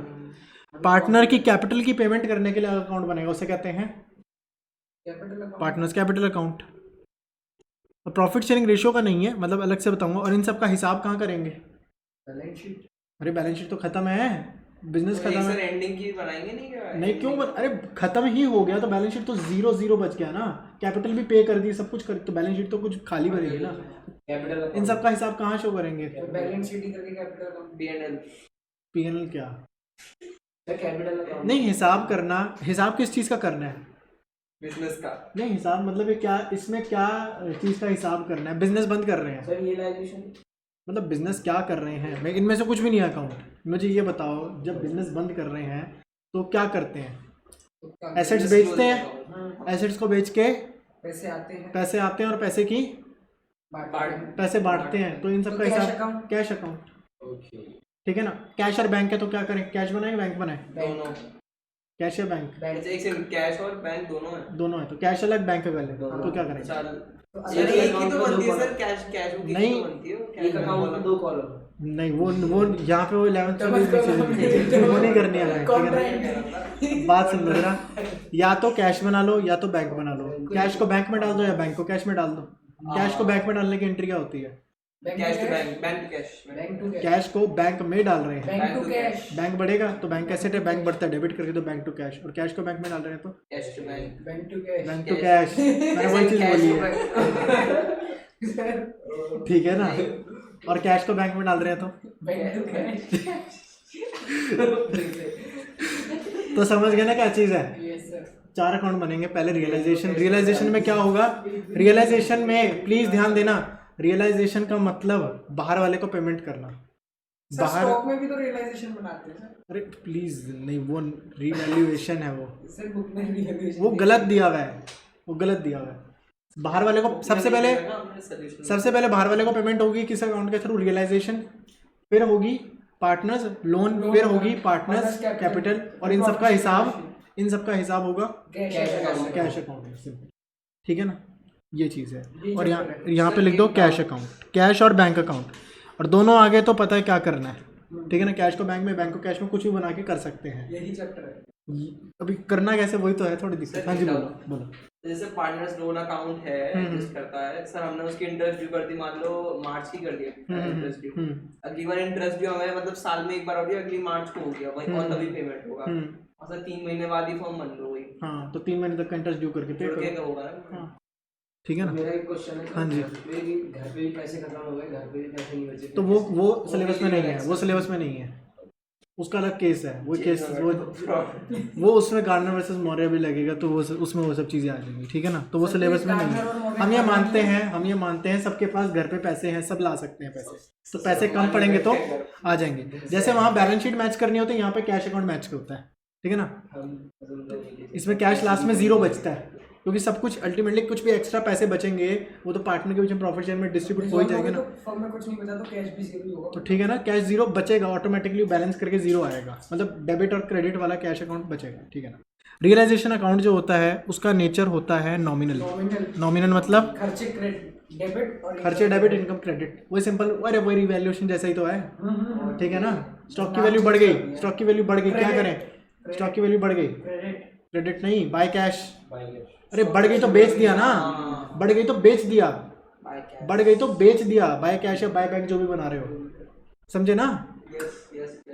पार्टनर की कैपिटल की पेमेंट करने के लिए अकाउंट बनेगा, उसे कहते हैं पार्टनर्स कैपिटल अकाउंट। और प्रॉफिट शेयरिंग रेशियो का नहीं है, मतलब अलग से बताऊंगा। और इन सब का हिसाब कहाँ करेंगे? Balance sheet. अरे बैलेंस शीट तो खत्म है, बिजनेस तो खत्म सर है। एंडिंग की बनाएंगे नहीं क्या? नहीं क्यों अरे खत्म ही हो गया तो बैलेंस शीट तो 0 बच गया ना। कैपिटल भी पे कर दी, सब कुछ कर, तो बैलेंस शीट तो कुछ खाली बनेगी ना। कैपिटल, इन सब का हिसाब कहाँ शो करेंगे? बैलेंस शीट ही करके कैपिटल अकाउंट। P&L P&L क्या? कैपिटल अकाउंट नहीं, हिसाब करना। हिसाब किस चीज़ का करना है? बिजनेस का। नहीं, हिसाब मतलब ये क्या, इसमें क्या चीज़ का हिसाब करना है? बिजनेस बंद कर रहे हैं, सर, रियलाइजेशन मतलब बिजनेस क्या कर रहे हैं? मैं इनमें से कुछ भी नहीं अकाउंट। मुझे ये बताओ, जब बिजनेस बंद कर रहे हैं तो क्या करते हैं? एसेट्स बेचते हैं, एसेट्स को बेच के पैसे आते हैं और पैसे की पैसे बांटते हैं। तो इन सब का हिसाब कैश अकाउंट, ओके, ठीक है ना। कैश और बैंक है तो क्या करें? कैश बनाए बैंक बनाए? दोनों। कैश या बैंक? एक से कैश और बैंक दोनों है। तो कैश अलग बैंक अलग है, तो क्या करें? यार एक ही तो बनती है सर, कैश बुक नहीं। तो बनती है। एक अकाउंट में 2 कॉलम। नहीं, वो यहाँ पे वो 11th वो नहीं करनी है, ठीक है ना। बात समझो जरा, या तो कैश बना लो या तो बैंक बना लो। कैश को बैंक में डाल दो या बैंक को कैश में डाल दो। कैश को बैंक में डालने की एंट्री क्या होती है? Cash to bank, bank to cash. Cash को बैंक में डाल रहे हैं, बैंक टू कैश। बैंक बढ़ेगा तो बैंक एसेट है, बैंक बढ़ता है डेबिट करके तो बैंक टू कैश। और कैश को बैंक में डाल रहे हैं तो cash to bank. Bank to cash. मैंने वही चीज बोली है, ठीक है ना। और कैश को बैंक में डाल रहे हैं बैंक टू कैश। तो समझ गए ना क्या चीज़ है। Yes sir. 4 अकाउंट बनेंगे। पहले रियलाइजेशन में क्या होगा, रियलाइजेशन में प्लीज ध्यान देना, रियलाइजेशन का मतलब बाहर वाले को पेमेंट करना। सर स्टॉक में भी तो रियलाइजेशन बनाते हैं सर। अरे प्लीज नहीं, वो रिवैल्यूएशन है, वो सर बुक में रियलाइजेशन वो गलत दिया हुआ है, वो गलत दिया हुआ है। बाहर वाले को सबसे पहले बाहर वाले को पेमेंट होगी किस अकाउंट के थ्रू, रियलाइजेशन, फिर होगी पार्टनर्स लोन, फिर होगी पार्टनर्स कैपिटल, और इन सबका हिसाब होगा कैश अकाउंट में। सिंपल, ठीक है ना, ये चीज़ है। और यहाँ पे लिख दो कैश अकाउंट, कैश और बैंक अकाउंट, और दोनों आगे तो पता है क्या करना है, ठीक है ना। कैश को बैंक में, बैंक को कैश में, कुछ भी बना के कर सकते हैं। यही चैप्टर है। अभी करना कैसे वही तो है थोड़ी दिक्कत। हाँ जी बोलो। जैसे पार्टनर्स लोन अकाउंट है एग्जिस्ट करता है सर, हमने उसकी इंटरेस्ट ड्यू कर दी, मान लो मार्च की कर दी इंटरेस्ट ड्यू, अगली बार इंटरेस्ट ड्यू हमें मतलब साल में एक बार हो गया, अगली मार्च को हो गया वही, और तभी पेमेंट होगा। और सर 3 महीने बाद ही फॉर्म बन लो वही। हाँ, तो 3 महीने तक का इंटरेस्ट ड्यू करके पे करो, होगा ना। हाँ ठीक है ना। मेरा एक क्वेश्चन है, हाँ जी। घर पे भी पैसे खत्म हो गए, घर पे भी पैसे नहीं बचे, तो वो सिलेबस में नहीं है, वो सिलेबस में नहीं है, उसका अलग केस है। वो केस वो उसमें गार्डनर वर्सेस मौर्य भी लगेगा, तो वो उसमें वो सब चीज़ें आ जाएंगी, ठीक है ना। तो वो सिलेबस में नहीं है। हम ये मानते हैं सबके पास घर पे पैसे हैं, सब ला सकते हैं पैसे, तो पैसे कम पड़ेंगे तो आ जाएंगे। जैसे वहाँ बैलेंस शीट मैच करनी होती है, यहाँ पे कैश अकाउंट मैच होता है, ठीक है ना। इसमें कैश लास्ट में 0 बचता है, क्योंकि सब कुछ अल्टीमेटली कुछ भी एक्स्ट्रा पैसे बचेंगे वो तो पार्टनर के बीच में प्रॉफिट शेयर में डिस्ट्रीब्यूट हो ही जाएंगे ना। फॉर्म में कुछ नहीं बचा तो कैश भी 0 होगा। तो ठीक है ना, कैश 0 बचेगा, ऑटोमेटिकली बैलेंस करके 0 आएगा, मतलब डेबिट और क्रेडिट वाला कैश अकाउंट बचेगा, ठीक है ना। रियलाइजेशन अकाउंट जो होता है उसका नेचर होता है नॉमिनल। नॉमिनल मतलब खर्चे डेबिट और खर्चे डेबिट, इनकम क्रेडिट, वही सिंपल, अरे वही रिवैल्यूएशन जैसा ही तो है, ठीक है ना। स्टॉक की वैल्यू बढ़ गई, स्टॉक की वैल्यू बढ़ गई, क्या करें, स्टॉक की वैल्यू बढ़ गई, क्रेडिट नहीं बाय कैश। अरे बढ़ गई तो बेच दिया ना, बढ़ गई तो बेच दिया, बढ़ गई तो बेच दिया, बाय कैश या बाय बैक जो भी बना रहे हो, समझे ना।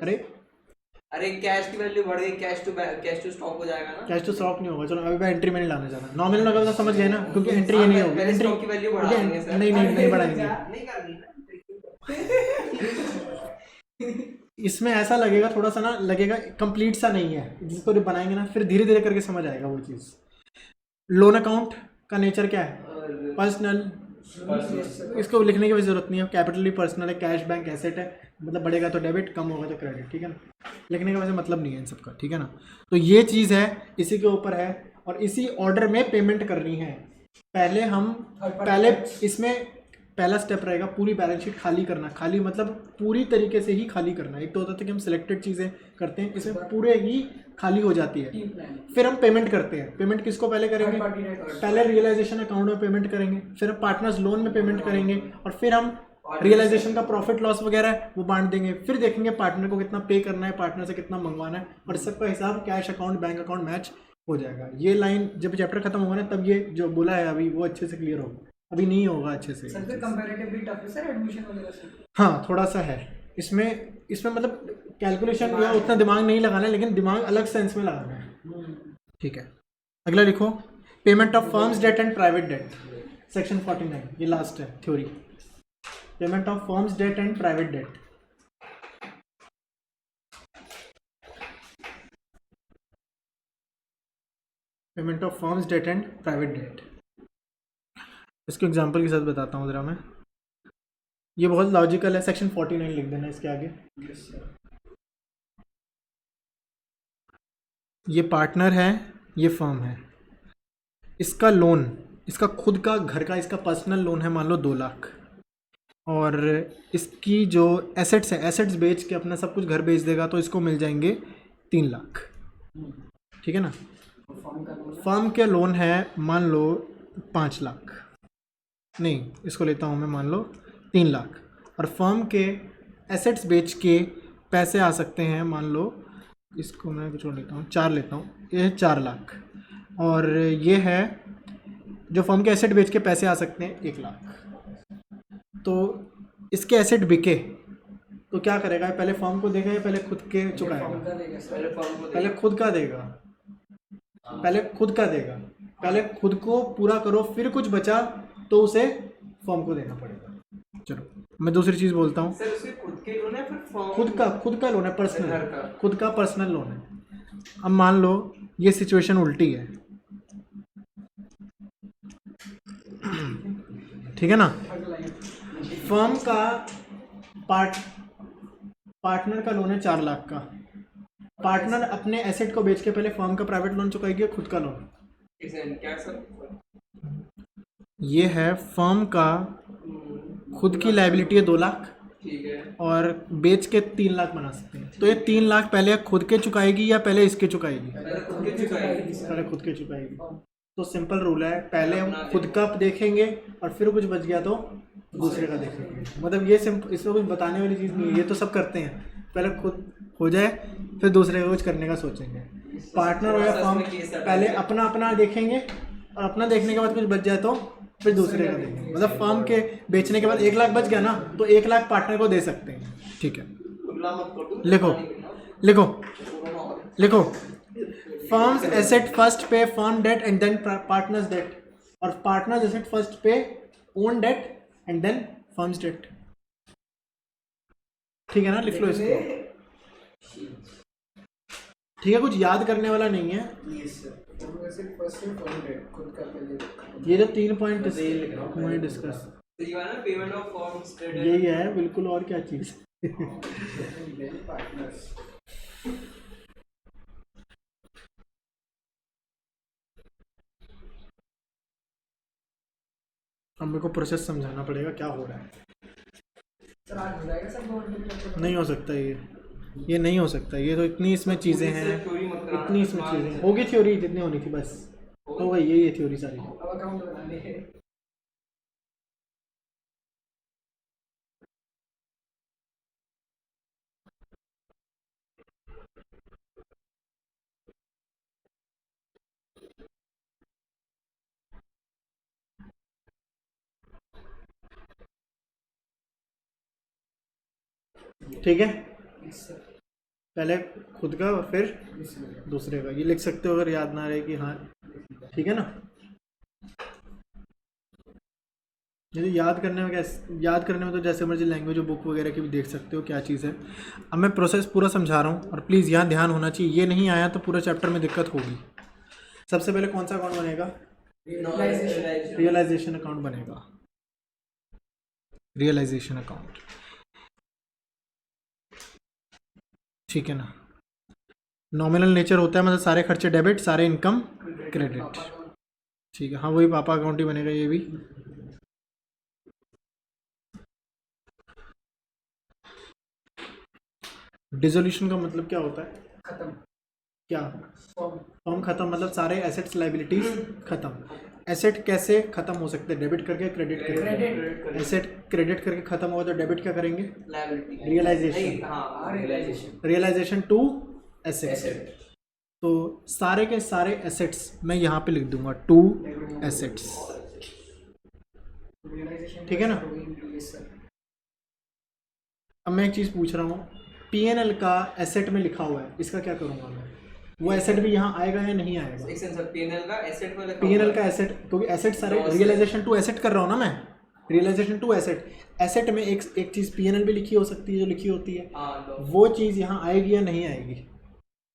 अरे कैश की वैल्यू बढ़ गई, कैश टू स्टॉक हो जाएगा ना। कैश टू स्टॉक नहीं होगा, चलो अभी मैं एंट्री में नहीं लाने जाना, नॉमिनल अगर तो समझ गए ना, क्योंकि एंट्री ये नहीं होगी, एंट्री स्टॉक की वैल्यू बढ़ाएंगे सर। नहीं बढ़ाएंगे, नहीं करनी। इसमें ऐसा लगेगा थोड़ा सा ना, लगेगा कंप्लीट सा नहीं है, जिसको बनाएंगे ना फिर धीरे धीरे करके समझ आएगा वो चीज़। लोन अकाउंट का नेचर क्या है, पर्सनल, इसको लिखने की भी जरूरत नहीं है, कैपिटली पर्सनल है, कैश बैंक एसेट है, मतलब बढ़ेगा तो डेबिट, कम होगा तो क्रेडिट, ठीक है ना। लिखने का वैसे मतलब नहीं है इन सबका, ठीक है ना। तो ये चीज़ है, इसी के ऊपर है, और इसी ऑर्डर में पेमेंट करनी है। पहले इसमें पहला स्टेप रहेगा पूरी बैलेंस शीट खाली करना, खाली मतलब पूरी तरीके से ही खाली करना। एक तो होता है कि हम सिलेक्टेड चीज़ें करते हैं, इसमें पूरे ही खाली हो जाती है, फिर हम पेमेंट करते हैं। पेमेंट किसको पहले करेंगे, पहले रियलाइजेशन अकाउंट में पेमेंट करेंगे, फिर हम पार्टनर्स लोन में पेमेंट करेंगे, और फिर हम रियलाइजेशन का प्रॉफिट लॉस वगैरह है वो बांट देंगे, फिर देखेंगे पार्टनर को कितना पे करना है, पार्टनर से कितना मंगवाना है, और सबका हिसाब cash account bank account match हो जाएगा। ये लाइन जब चैप्टर खत्म होगा ना, तब ये जो बोला है अभी वो अच्छे से क्लियर होगा, अभी नहीं होगा अच्छे से। सर फिर कंपैरेटिवली टफ है सर एडमिशन वगैरह से। हाँ थोड़ा सा है इसमें मतलब कैलकुलेशन या उतना दिमाग नहीं लगाना है, लेकिन दिमाग अलग सेंस में लगाना है, ठीक है। अगला लिखो, payment of firms debt and private debt, section 49, ये लास्ट है theory. Payment of firms debt and private debt, payment of firms debt and private debt. इसको एग्जांपल के साथ बताता हूँ ज़रा मैं, ये बहुत लॉजिकल है। सेक्शन 49 लिख देना इसके आगे। ये पार्टनर है, ये फर्म है, इसका लोन, इसका खुद का घर का इसका पर्सनल लोन है मान लो 2 लाख, और इसकी जो एसेट्स है, एसेट्स बेच के अपना सब कुछ घर बेच देगा तो इसको मिल जाएंगे 3 लाख, ठीक है ना। फर्म के लोन है मान लो 5 लाख, नहीं इसको लेता हूँ मैं मान लो 3 लाख, और फर्म के एसेट्स बेच के पैसे आ सकते हैं मान लो, इसको मैं कुछ और लेता हूँ 4 लेता हूँ, ये 4 लाख, और ये है जो फर्म के एसेट बेच के पैसे आ सकते हैं 1 लाख। तो इसके एसेट बिके तो क्या करेगा, पहले फर्म को देगा या पहले खुद के चुकाएगा, पहले खुद का देगा, पहले खुद का देगा, पहले खुद को पूरा करो, फिर कुछ बचा तो उसे फर्म को देना पड़ेगा। चलो मैं दूसरी चीज़ बोलता हूँ, सर उसके खुद के लोन है फिर फॉर्म खुद का लोन है, घर पर्सनल, का। खुद का पर्सनल लोन है। अब मान लो ये सिचुएशन उल्टी है, ठीक है ना। फर्म का पार्टनर का लोन है 4 लाख का। पार्टनर अपने एसेट को बेच के पहले फर्म का प्राइवेट लोन चुकाएगी और खुद का लोन। क्या सर? ये है फर्म का खुद की लायबिलिटी है 2 लाख ठीक है। और बेच के 3 लाख बना सकते हैं। तो ये 3 लाख पहले खुद के चुकाएगी या पहले इसके चुकाएगी? पहले खुद के चुकाएगी सर। पहले खुद के चुकाएगी। तो सिंपल रूल है, पहले हम खुद का देखेंगे और फिर कुछ बच गया तो दूसरे का देखेंगे। मतलब ये सिंपल, इसमें कुछ बताने वाली चीज़ नहीं है, ये तो सब करते हैं। पहले खुद हो जाए फिर दूसरे का कुछ करने का सोचेंगे। पार्टनर हो या फर्म, पहले अपना अपना देखेंगे और अपना देखने के बाद कुछ बच जाए तो फिर दूसरे का देखेंगे। मतलब फर्म के बेचने के बाद 1 लाख बच गया ना, तो 1 लाख पार्टनर को दे सकते हैं। ठीक है, खुला मत कर दो। लिखो लिखो लिखो, firms asset first pay firm debt and then partners debt, और partners asset first pay own debt and then firms debt. ठीक है ना, लिख लो इसको। ठीक है, कुछ याद करने वाला नहीं है। ये जो 3 पॉइंट मैं डिस्कस, तो ये वाला पेमेंट ऑफ फॉर्म्स यही है बिल्कुल, और क्या चीज़। अब मेरे को प्रोसेस समझाना पड़ेगा क्या हो रहा है। नहीं हो सकता ये नहीं हो सकता। ये तो इतनी इसमें चीज़ें हैं, इतनी इसमें चीज़ें होगी। थ्योरी जितनी होनी थी बस हो गई, यही है थ्योरी सारी। अब अकाउंट बनाने हैं। ठीक है, पहले खुद का और फिर दूसरे का। ये लिख सकते हो अगर याद ना रहे कि हाँ, ठीक है ना। ये याद करने में याद करने में तो जैसे मर्जी लैंग्वेज और बुक वगैरह की भी देख सकते हो क्या चीज़ है। अब मैं प्रोसेस पूरा समझा रहा हूँ और प्लीज़ यहाँ ध्यान होना चाहिए, ये नहीं आया तो पूरा चैप्टर में दिक्कत होगी। सबसे पहले कौन सा अकाउंट बनेगा? रियलाइजेशन अकाउंट बनेगा। रियलाइजेशन अकाउंट, ठीक है ना। नॉमिनल नेचर होता है, मतलब सारे खर्चे डेबिट, सारे इनकम क्रेडिट। ठीक है, हाँ वही पापा अकाउंट ही बनेगा ये भी। डिसोल्यूशन का मतलब क्या होता है? खत्म। क्या? फॉर्म फॉर्म खत्म, मतलब सारे एसेट्स लाइबिलिटीज खत्म। एसेट कैसे खत्म हो सकते हैं? डेबिट करके, क्रेडिट करके। क्रेडिट। एसेट क्रेडिट करके खत्म होगा तो डेबिट क्या करेंगे? लायबिलिटी। रियलाइजेशन। हाँ, realisation. Realisation to asset. Asset. तो सारे के सारे एसेट्स मैं यहाँ पे लिख दूंगा, टू एसेट्स। ठीक है ना। अब मैं एक चीज़ पूछ रहा हूँ, पीएनएल का एसेट में लिखा हुआ है, इसका क्या करूँगा मैं? वो एसेट भी यहाँ आएगा या नहीं आएगा? एक सेकंड सर, पीएनएल का एसेट में लिखा पीएनएल हुआ का है। एसेट, क्योंकि एसेट सारे रियलाइजेशन टू एसेट कर रहा हूँ ना मैं, रियलाइजेशन टू एसेट। एसेट में एक चीज़ पीएनएल भी लिखी हो सकती है, जो लिखी होती है, हाँ, लो। वो चीज़ यहाँ आएगी या नहीं आएगी?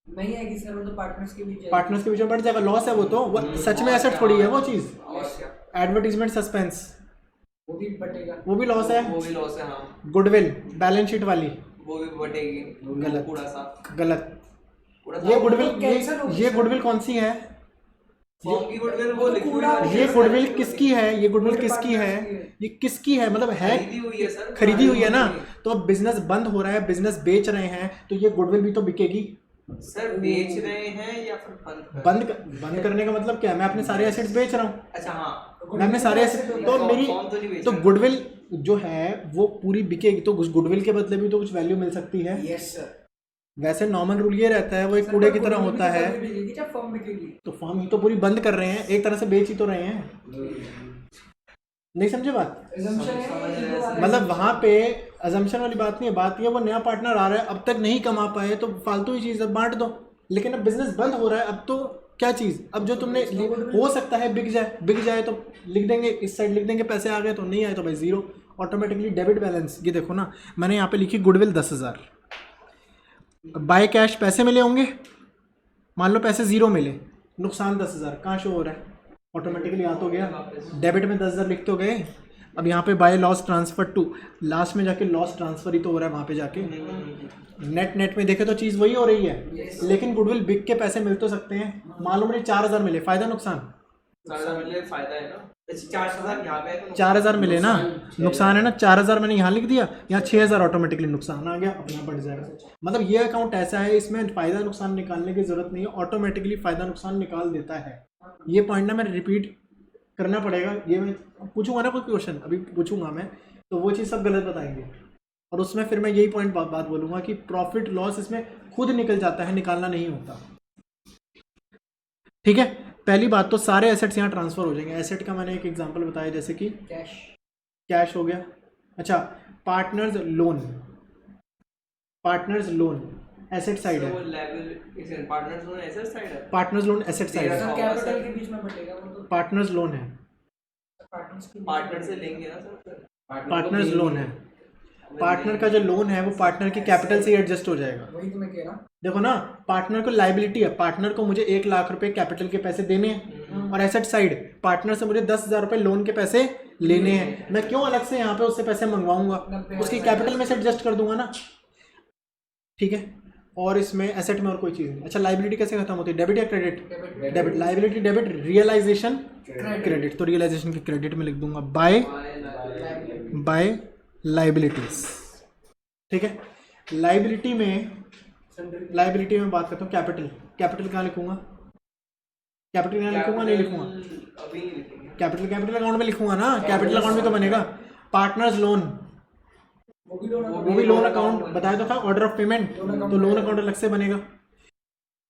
नहीं आएगी सर, वो तो पार्टनर्स के बीच पार्टनर्स के बीच में बढ़ जाएगा, लॉस है वो तो। वो सच में एसेट थोड़ी है वो चीज़। और क्या? एडवर्टीजमेंट सस्पेंस वो भी बटेगा। वो भी लॉस है। वो भी लॉस है। हाँ, गुडविल बैलेंस शीट वाली वो भी बटेगी। गलत। पूरा सा गलत। पूरा ये सा गुडविल, cancel हो गई ये सर। गुडविल कौन सी है? फॉर्म की गुडविल वो लिखी हुई कूड़ा है। ये गुडविल किसकी है? ये गुडविल किसकी है? पार्टनर्स की है। ये किसकी है? मतलब है खरीदी हुई है सर। खरीदी हुई है ना। तो अब बिजनेस बंद हो रहा है, बिजनेस बेच रहे हैं, तो ये गुडविल भी तो बिकेगी। सर बेच रहे हैं या फिर बंद कर बंद करने का मतलब क्या है? मैं अपने सारे एसेट्स बेच रहा हूँ। अच्छा, हाँ। मैं अपने सारे एसेट, तो फॉर्म मेरी तो नहीं बेच तो रहे। गुडविल जो है वो पूरी बिकेगी, तो उस गुडविल के बदले भी तो कुछ वैल्यू मिल सकती है। Yes sir. वैसे नॉर्मल रूल ये रहता है, वो एक कूड़े की तरह होता है। जब फॉर्म बिकेगी तो फॉर्म ही तो पूरी बंद कर रहे हैं, एक तरह से बेच ही तो रहे हैं। नहीं समझे बात? मतलब वहाँ पे अजम्पशन वाली बात नहीं है, बात ये वो नया पार्टनर आ रहा है, अब तक नहीं कमा पाए तो फालतू ही चीज़, अब बांट दो। लेकिन अब बिजनेस बंद हो रहा है, अब तो क्या चीज़, अब जो तुमने हो सकता है बिक जाए तो लिख देंगे, इस साइड लिख देंगे पैसे आ गए तो, नहीं आए तो भाई जीरो। ऑटोमेटिकली डेबिट बैलेंस, ये देखो ना, मैंने यहाँ पे लिखी गुडविल 10,000, बाय कैश पैसे मिले होंगे, मान लो पैसे 0 मिले, नुकसान 10,000, कहाँ शो हो रहा है, ऑटोमेटिकली आ तो गया, डेबिट में 10,000 लिख तो गए। अब यहाँ पे by loss transfer to, last में जाके लॉस ट्रांसफर ही तो हो रहा है वहाँ पे जाके, नेट में देखे तो चीज़ वही हो रही है, लेकिन गुडविल बिक के पैसे मिल तो सकते हैं। मालूम मुझे 4,000 मिले, फायदा नुकसान, 4,000 मिले फायदा है ना, 4,000 यहाँ पे है तो 4,000 मिले ना, नुकसान है ना, 4,000 मैंने यहाँ लिख दिया, यहाँ 6,000 ऑटोमेटिकली नुकसान आ गया, अपना बढ़ जाएगा। मतलब ये अकाउंट ऐसा है, इसमें फ़ायदा नुकसान निकालने की ज़रूरत नहीं है, ऑटोमेटिकली फ़ायदा नुकसान निकाल देता है। ये पॉइंट ना मैंने रिपीट करना पड़ेगा, ये मैं पूछूंगा ना कोई क्वेश्चन, अभी पूछूंगा मैं, तो वो चीज़ सब गलत बताएंगे, और उसमें फिर मैं यही पॉइंट बात बोलूँगा कि प्रॉफिट लॉस इसमें खुद निकल जाता है, निकालना नहीं होता। ठीक है, पहली बात तो सारे एसेट्स यहाँ ट्रांसफ़र हो जाएंगे। एसेट का मैंने एक एग्जांपल बताया, जैसे कि कैश हो गया। अच्छा, पार्टनर्स लोन एसेट साइड है, पार्टनर्स लोन एसेट साइड है, पार्टनर्स लोन एसेट साइड है, सर कैपिटल के बीच में बटेगा वो तो, पार्टनर्स लोन है, पार्टनर से लेंगे ना सर, पार्टनर्स लोन है, पार्टनर का जो लोन है वो पार्टनर की कैपिटल से ही एडजस्ट हो जाएगा। वही तो मैं कह रहा हूँ। देखो ना, पार्टनर को लाइबिलिटी है, पार्टनर को मुझे 1 लाख रुपए कैपिटल के पैसे देने हैं, और एसेट साइड पार्टनर से मुझे 10,000 रुपए लोन के पैसे लेने हैं। मैं क्यों अलग से यहाँ पे उससे पैसे मंगवाऊंगा, उसकी कैपिटल में से एडजस्ट कर दूंगा ना। ठीक है, और इसमें एसेट में और कोई चीज़ नहीं। अच्छा, लाइबिलिटी कैसे खत्म होती है, डेबिट या credit? Debit, liability debit, realisation credit, तो रियलाइजेशन के क्रेडिट में लिख दूंगा बाय लाइबिलिटीज। ठीक है, लाइबिलिटी में बात करता हूँ, कैपिटल कहाँ लिखूंगा, कैपिटल कहाँ लिखूंगा, नहीं लिखूंगा, अभी नहीं लिखेंगे, कैपिटल अकाउंट में लिखूंगा ना, कैपिटल अकाउंट में तो बनेगा। पार्टनर्स लोन, वो भी लोन अकाउंट बताया तो था, ऑर्डर ऑफ पेमेंट, तो लोन अकाउंट अलग से बनेगा।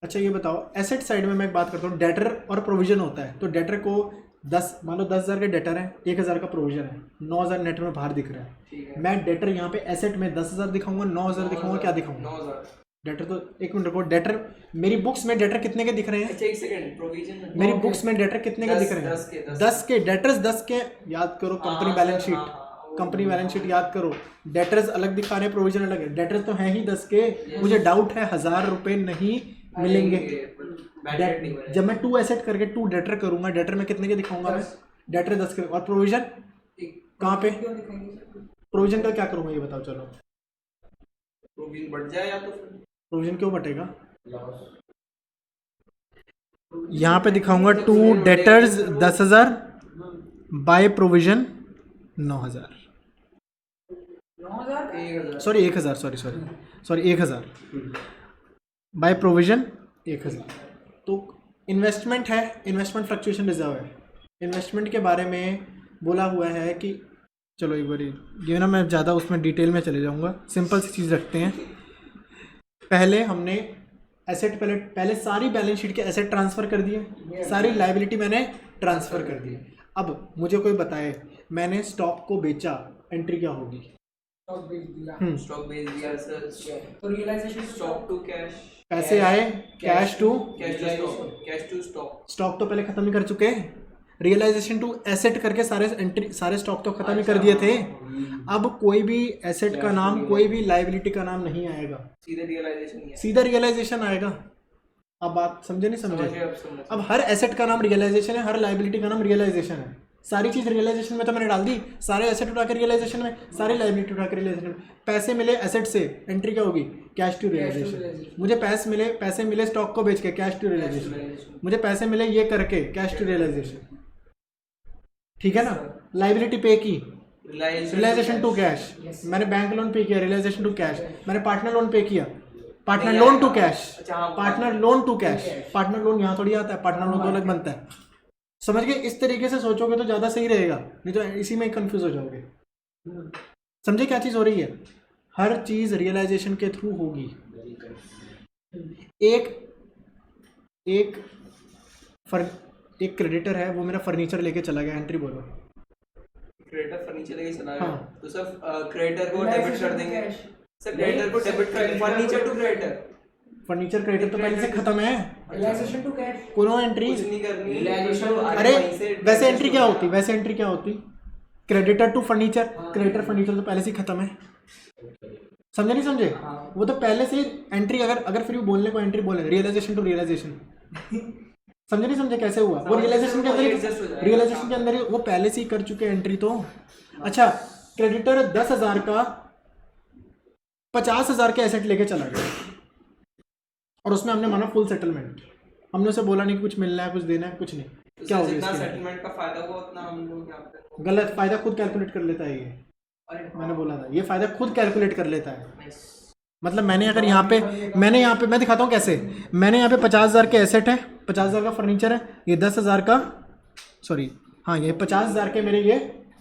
अच्छा, ये बताओ, एसेट साइड में मैं एक बात करता हूँ, डेटर और प्रोविजन होता है। तो डेटर को 10, मान लो 10,000 के डेटर है, 1,000 का प्रोविजन है, 9,000 नेट में बाहर दिख रहा है। मैं डेटर यहाँ पे एसेट में 10,000 दिखाऊंगा, 9,000 दिखाऊंगा, क्या दिखाऊंगा? 9,000। डेटर तो एक मिनट रुको, डेटर मेरी बुक्स में डेटर कितने के दिख रहे हैं? अच्छा एक सेकंड, प्रोविजन मेरी बुक्स में डेटर कितने के दिख रहे हैं? 10 के, डेटर्स 10 के, याद करो company balance sheet, company balance sheet याद करो, डेटर्स अलग दिखा रहे हैं, प्रोविजन अलग है। डेटर्स तो हैं ही 10 के, मुझे डाउट है 1,000 रुपए नहीं मिलेंगे। जब मैं 2 एसेट करके 2 डेटर करूंगा, डेटर में कितने के दिखाऊंगा मैं? डेटर 10 के, और प्रोविजन कहाँ पे? प्रोविजन का क्या करूंगा ये बताओ, चलो। प्रोविजन बढ़ जाए या तो प्रोविजन क्यों बटेगा? यहाँ पे दिखाऊंगा 2 debtors 10,000, by provision 9,000, sorry 1,000, sorry 1,000, by provision 1,000। तो इन्वेस्टमेंट है, इन्वेस्टमेंट फ्लक्चुएशन रिजर्व है। इन्वेस्टमेंट के बारे में बोला हुआ है कि, चलो एक बार ये ना, मैं ज़्यादा उसमें डिटेल में चले जाऊँगा, सिंपल सी चीज़ रखते हैं। पहले हमने एसेट, पहले सारी बैलेंस शीट के एसेट ट्रांसफ़र कर दिए, सारी लाइबिलिटी मैंने ट्रांसफ़र कर दी। अब मुझे कोई बताए, मैंने स्टॉक को बेचा, एंट्री क्या होगी? स्टॉक बेच दिया सर, तो रियलाइजेशन स्टॉक टू कैश, पैसे आए, कैश टू स्टॉक, स्टॉक तो पहले ख़त्म ही कर चुके हैं। रियलाइजेशन टू एसेट करके सारे स्टॉक तो ख़त्म ही कर दिए थे। अब कोई भी एसेट का नाम, कोई भी लाइबिलिटी का नाम नहीं आएगा, सीधा रियलाइजेशन आएगा। अब बात समझे नहीं समझे? अब हर एसेट का नाम रियलाइजेशन है, हर लाइबिलिटी का नाम रियलाइजेशन है। सारी चीज़ रियलाइजेशन में तो मैंने डाल दी, सारे एसेट उठा के रियलाइजेशन में, सारे लाइबिलिटी उठा के रियलाइजेशन में। पैसे मिले एसेट से, एंट्री क्या होगी? Cash to realisation. मुझे पैसे मिले स्टॉक को बेच के, कैश टू रियलाइजेशन। मुझे पैसे मिले ये करके, कैश टू रियलाइजेशन। ठीक है ना? लाइबिलिटी पे की, रियलाइजेशन टू कैश। मैंने बैंक लोन पे किया, रियलाइजेशन टू कैश। मैंने पार्टनर लोन पे किया, partner loan to cash, partner loan to cash. Partner loan यहाँ थोड़ी आता है, पार्टनर लोन तो अलग बनता है। समझ गए? इस तरीके से सोचोगे तो ज़्यादा सही रहेगा, नहीं तो इसी में कंफ्यूज हो जाओगे। समझे क्या चीज़ हो रही है? हर चीज़ रियलाइजेशन के थ्रू होगी। एक क्रेडिटर है, वो मेरा फर्नीचर लेके चला गया, एंट्री बोलो। क्रेडिटर फर्नीचर लेके चला गया, हाँ। तो सर क्रेडिटर को डेबिट कर देंगे, सर क्रेडिटर को डेबिट कर देंगे, furniture to creditor. Furniture creditor तो पहले से खत्म है, रियलाइजेशन टू कैश, कोनो एंट्री कुछ नहीं करनी। अरे वैसे एंट्री क्या होती? Creditor to furniture, creditor furniture तो पहले से ही खत्म है, समझे नहीं समझे? वो तो पहले से एंट्री, अगर फिर भी बोलने को एंट्री बोले, रियलाइजेशन टू रियलाइजेशन, समझे नहीं समझे कैसे हुआ? वो रियलाइजेशन के अंदर, रियलाइजेशन के अंदर ही वो पहले से ही कर चुके एंट्री तो। अच्छा, क्रेडिटर 10,000 का 50,000 के एसेट लेके चला गया और उसमें हमने माना फुल सेटलमेंट, हमने उसे बोला नहीं कि कुछ मिलना है, कुछ देना है, कुछ नहीं, क्या हो गया? जितना सेटलमेंट का फायदा हुआ उतना हम लोग यहाँ पे गलत, फायदा खुद कैलकुलेट कर लेता है ये, मैंने बोला था ये फायदा खुद कैलकुलेट कर लेता है। मतलब मैंने अगर यहाँ पे मैं दिखाता हूँ कैसे, मैंने यहाँ पे 50,000 के एसेट है, 50,000 का फर्नीचर है, ये 10,000 का, सॉरी हाँ, ये 50,000 के मेरे ये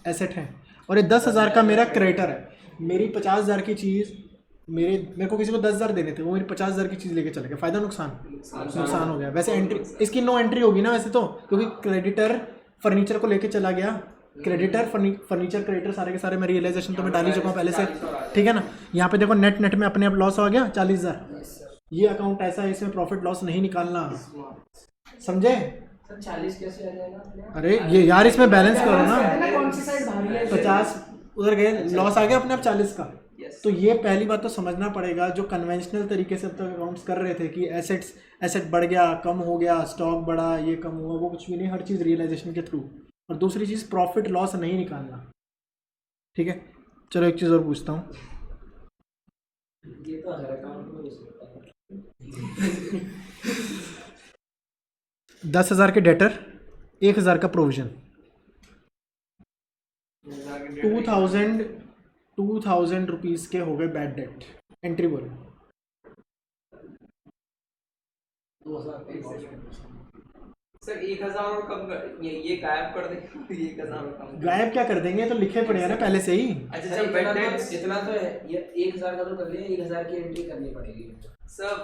एसेट हैं और ये 10,000 का मेरा क्रेडिटर है। मेरी 50,000 की चीज़ मेरे को किसी को 10,000 देने थे, वो मेरी 50,000 की चीज़ लेके चले गए, फायदा नुकसान हो गया। वैसे एंट्री इसकी नो एंट्री होगी ना वैसे तो, क्योंकि क्रेडिटर फर्नीचर को लेके चला गया, क्रेडिटर फर्नीचर क्रेडिटर सारे के सारे मैं रियलाइजेशन तो मैं डाल ही चुका हूँ पहले से, ठीक है ना। यहाँ पे देखो नेट में अपने आप लॉस हो गया 40,000, ये अकाउंट ऐसा है, इसमें प्रॉफिट लॉस नहीं निकालना, समझे? 40 कैसे आ जाएगा? अरे ये यार इसमें बैलेंस करो ना, कौन सी साइड भारी है? 50 उधर गए, लॉस आ गया अपने आप 40 का। तो ये पहली बात तो समझना पड़ेगा, जो कन्वेंशनल तरीके से अब तक अकाउंट्स कर रहे थे कि एसेट बढ़ गया, कम हो गया, स्टॉक बढ़ा, ये कम हुआ, वो कुछ भी नहीं, हर चीज़ रियलाइजेशन के थ्रू। और दूसरी चीज़ प्रॉफिट लॉस नहीं निकालना, ठीक है। चलो एक चीज़ और पूछता हूँ, ये तो हर अकाउंट में हो सकता है। 10,000 के डेटर, 1,000 का प्रोविजन, 2,000 रुपीज़ के हो गए बैड डेट, एंट्री बोलो। 2000 सर 1,000 और कम ये गायब कर देंगे, 1,000 और कम गायब क्या कर देंगे, तो लिखे पड़े हैं ना पहले से ही। अच्छा जब बेड डेट्स इतना तो है, ये 1,000 का तो कर लिया, 1,000 की एंट्री करनी पड़ेगी सब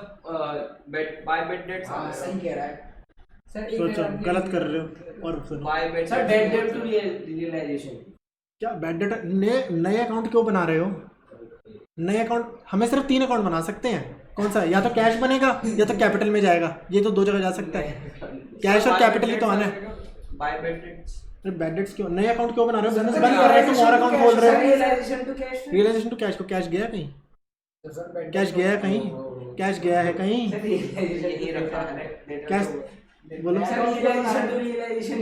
बाय बेड डेट्स। हाँ सही कह रहा है सर, सोचो गलत कर रहे हो। और सुनो, by bad sir debt debt to realisation. क्या बैड डेट, नए अकाउंट क्यों बना रहे हो? नए अकाउंट हमें सिर्फ 3 अकाउंट बना सकते हैं, कौन सा? या तो कैश बनेगा या तो कैपिटल में जाएगा, ये तो 2 जगह जा सकता है, कैश और कैपिटल ही तो आना है। By bad debts. अरे बैड डेट्स क्यों, नए अकाउंट क्यों बना रहे हो? बिजनेस बंद कर रहे हो तुम और अकाउंट खोल रहे हो। Realisation to cash, realisation to cash को कैश गया कहीं, कैश गया है कहीं, कैश गया है कहीं, ये रखा है कैश बोलो। रियलाइजेशन टू रियलाइजेशन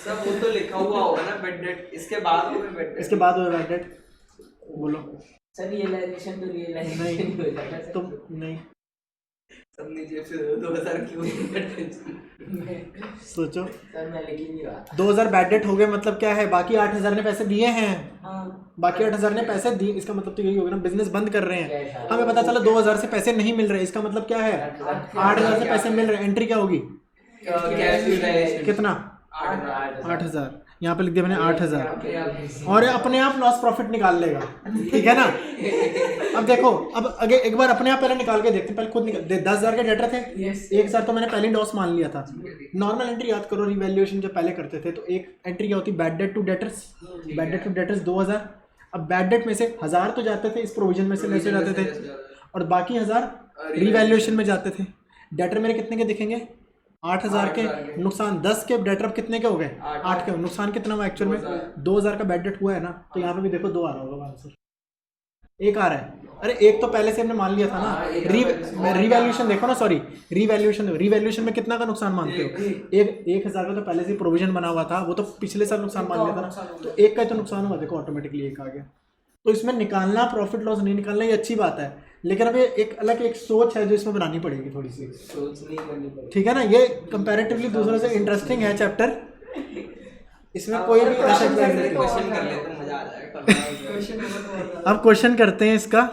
सब वो तो लिखा हुआ होगा ना बेड डेट, इसके बाद होगा बेड डेट। इसके बाद होगा बैड डेट, बोलो। सर रियलाइजेशन टू रियलाइजेशन हो जाएगा सर। तुम नहीं सब नीचे फिर 2,000 क्यों सोचो, सर मैं लिख ही नहीं रहा। 2,000 बैड डेट हो गए, मतलब क्या है, बाकी 8,000 ने पैसे दिए हैं, हाँ बाकी 8,000 ने पैसे दिए, इसका मतलब तो यही होगा ना, बिजनेस बंद कर रहे हैं, हमें पता चला 2,000 से पैसे नहीं मिल रहे, इसका मतलब क्या है 8,000 से पैसे मिल रहे हैं, एंट्री क्या होगी, कैश यूटिलाइजेशन कितना 8,000। 8,000, यहाँ पे लिख दिया मैंने 8,000, और ये अपने आप लॉस प्रॉफिट निकाल लेगा, ठीक है ना। अब देखो, अब आगे एक बार अपने आप पहले निकाल के देखते हैं, पहले खुद निकाल 10,000 के डेटर थे, 1,000 तो मैंने पहले लॉस मान लिया था। नॉर्मल एंट्री याद करो, रिवैल्यूएशन जब पहले करते थे तो एक एंट्री क्या होती, bad debt to debtors, bad debt to debtors 2,000, अब बैड डेट में से 1,000 तो जाते थे, इस प्रोविजन में से लेसे जाते थे, और बाकी 1,000 रिवैल्यूएशन में जाते थे। डेटर मेरे कितने के दिखेंगे, 8,000 के, नुकसान 10 के, डेटर अब कितने के हो गए, 8 के, नुकसान कितना हुआ एक्चुअल में, 2,000 का बैड डेट हुआ है ना, तो यहाँ पे भी देखो 2 आ रहा होगा आंसर, 1 आ रहा है। अरे एक तो पहले से हमने मान लिया था ना, रिवैल्यूएशन देखो ना, सॉरी रिवैल्यूएशन में कितना का नुकसान मानते हो, 1,000 का तो पहले से प्रोविजन बना हुआ था, वो तो पिछले साल नुकसान मान लिया था ना, तो 1 का तो नुकसान हुआ, देखो ऑटोमेटिकली 1 आ गया। तो इसमें निकालना, प्रॉफिट लॉस नहीं निकालना, ये अच्छी बात है, लेकिन अब एक अलग एक सोच है जो इसमें बनानी पड़ेगी थोड़ी सी, सोच नहीं करनी पड़ेगी, ठीक है ना। ये कंपैरेटिवली दूसरों से इंटरेस्टिंग है चैप्टर, इसमें कोई भी ऐसा क्वेश्चन कर लेते हैं, मजा आ जाएगा। क्वेश्चन अब क्वेश्चन करते हैं इसका,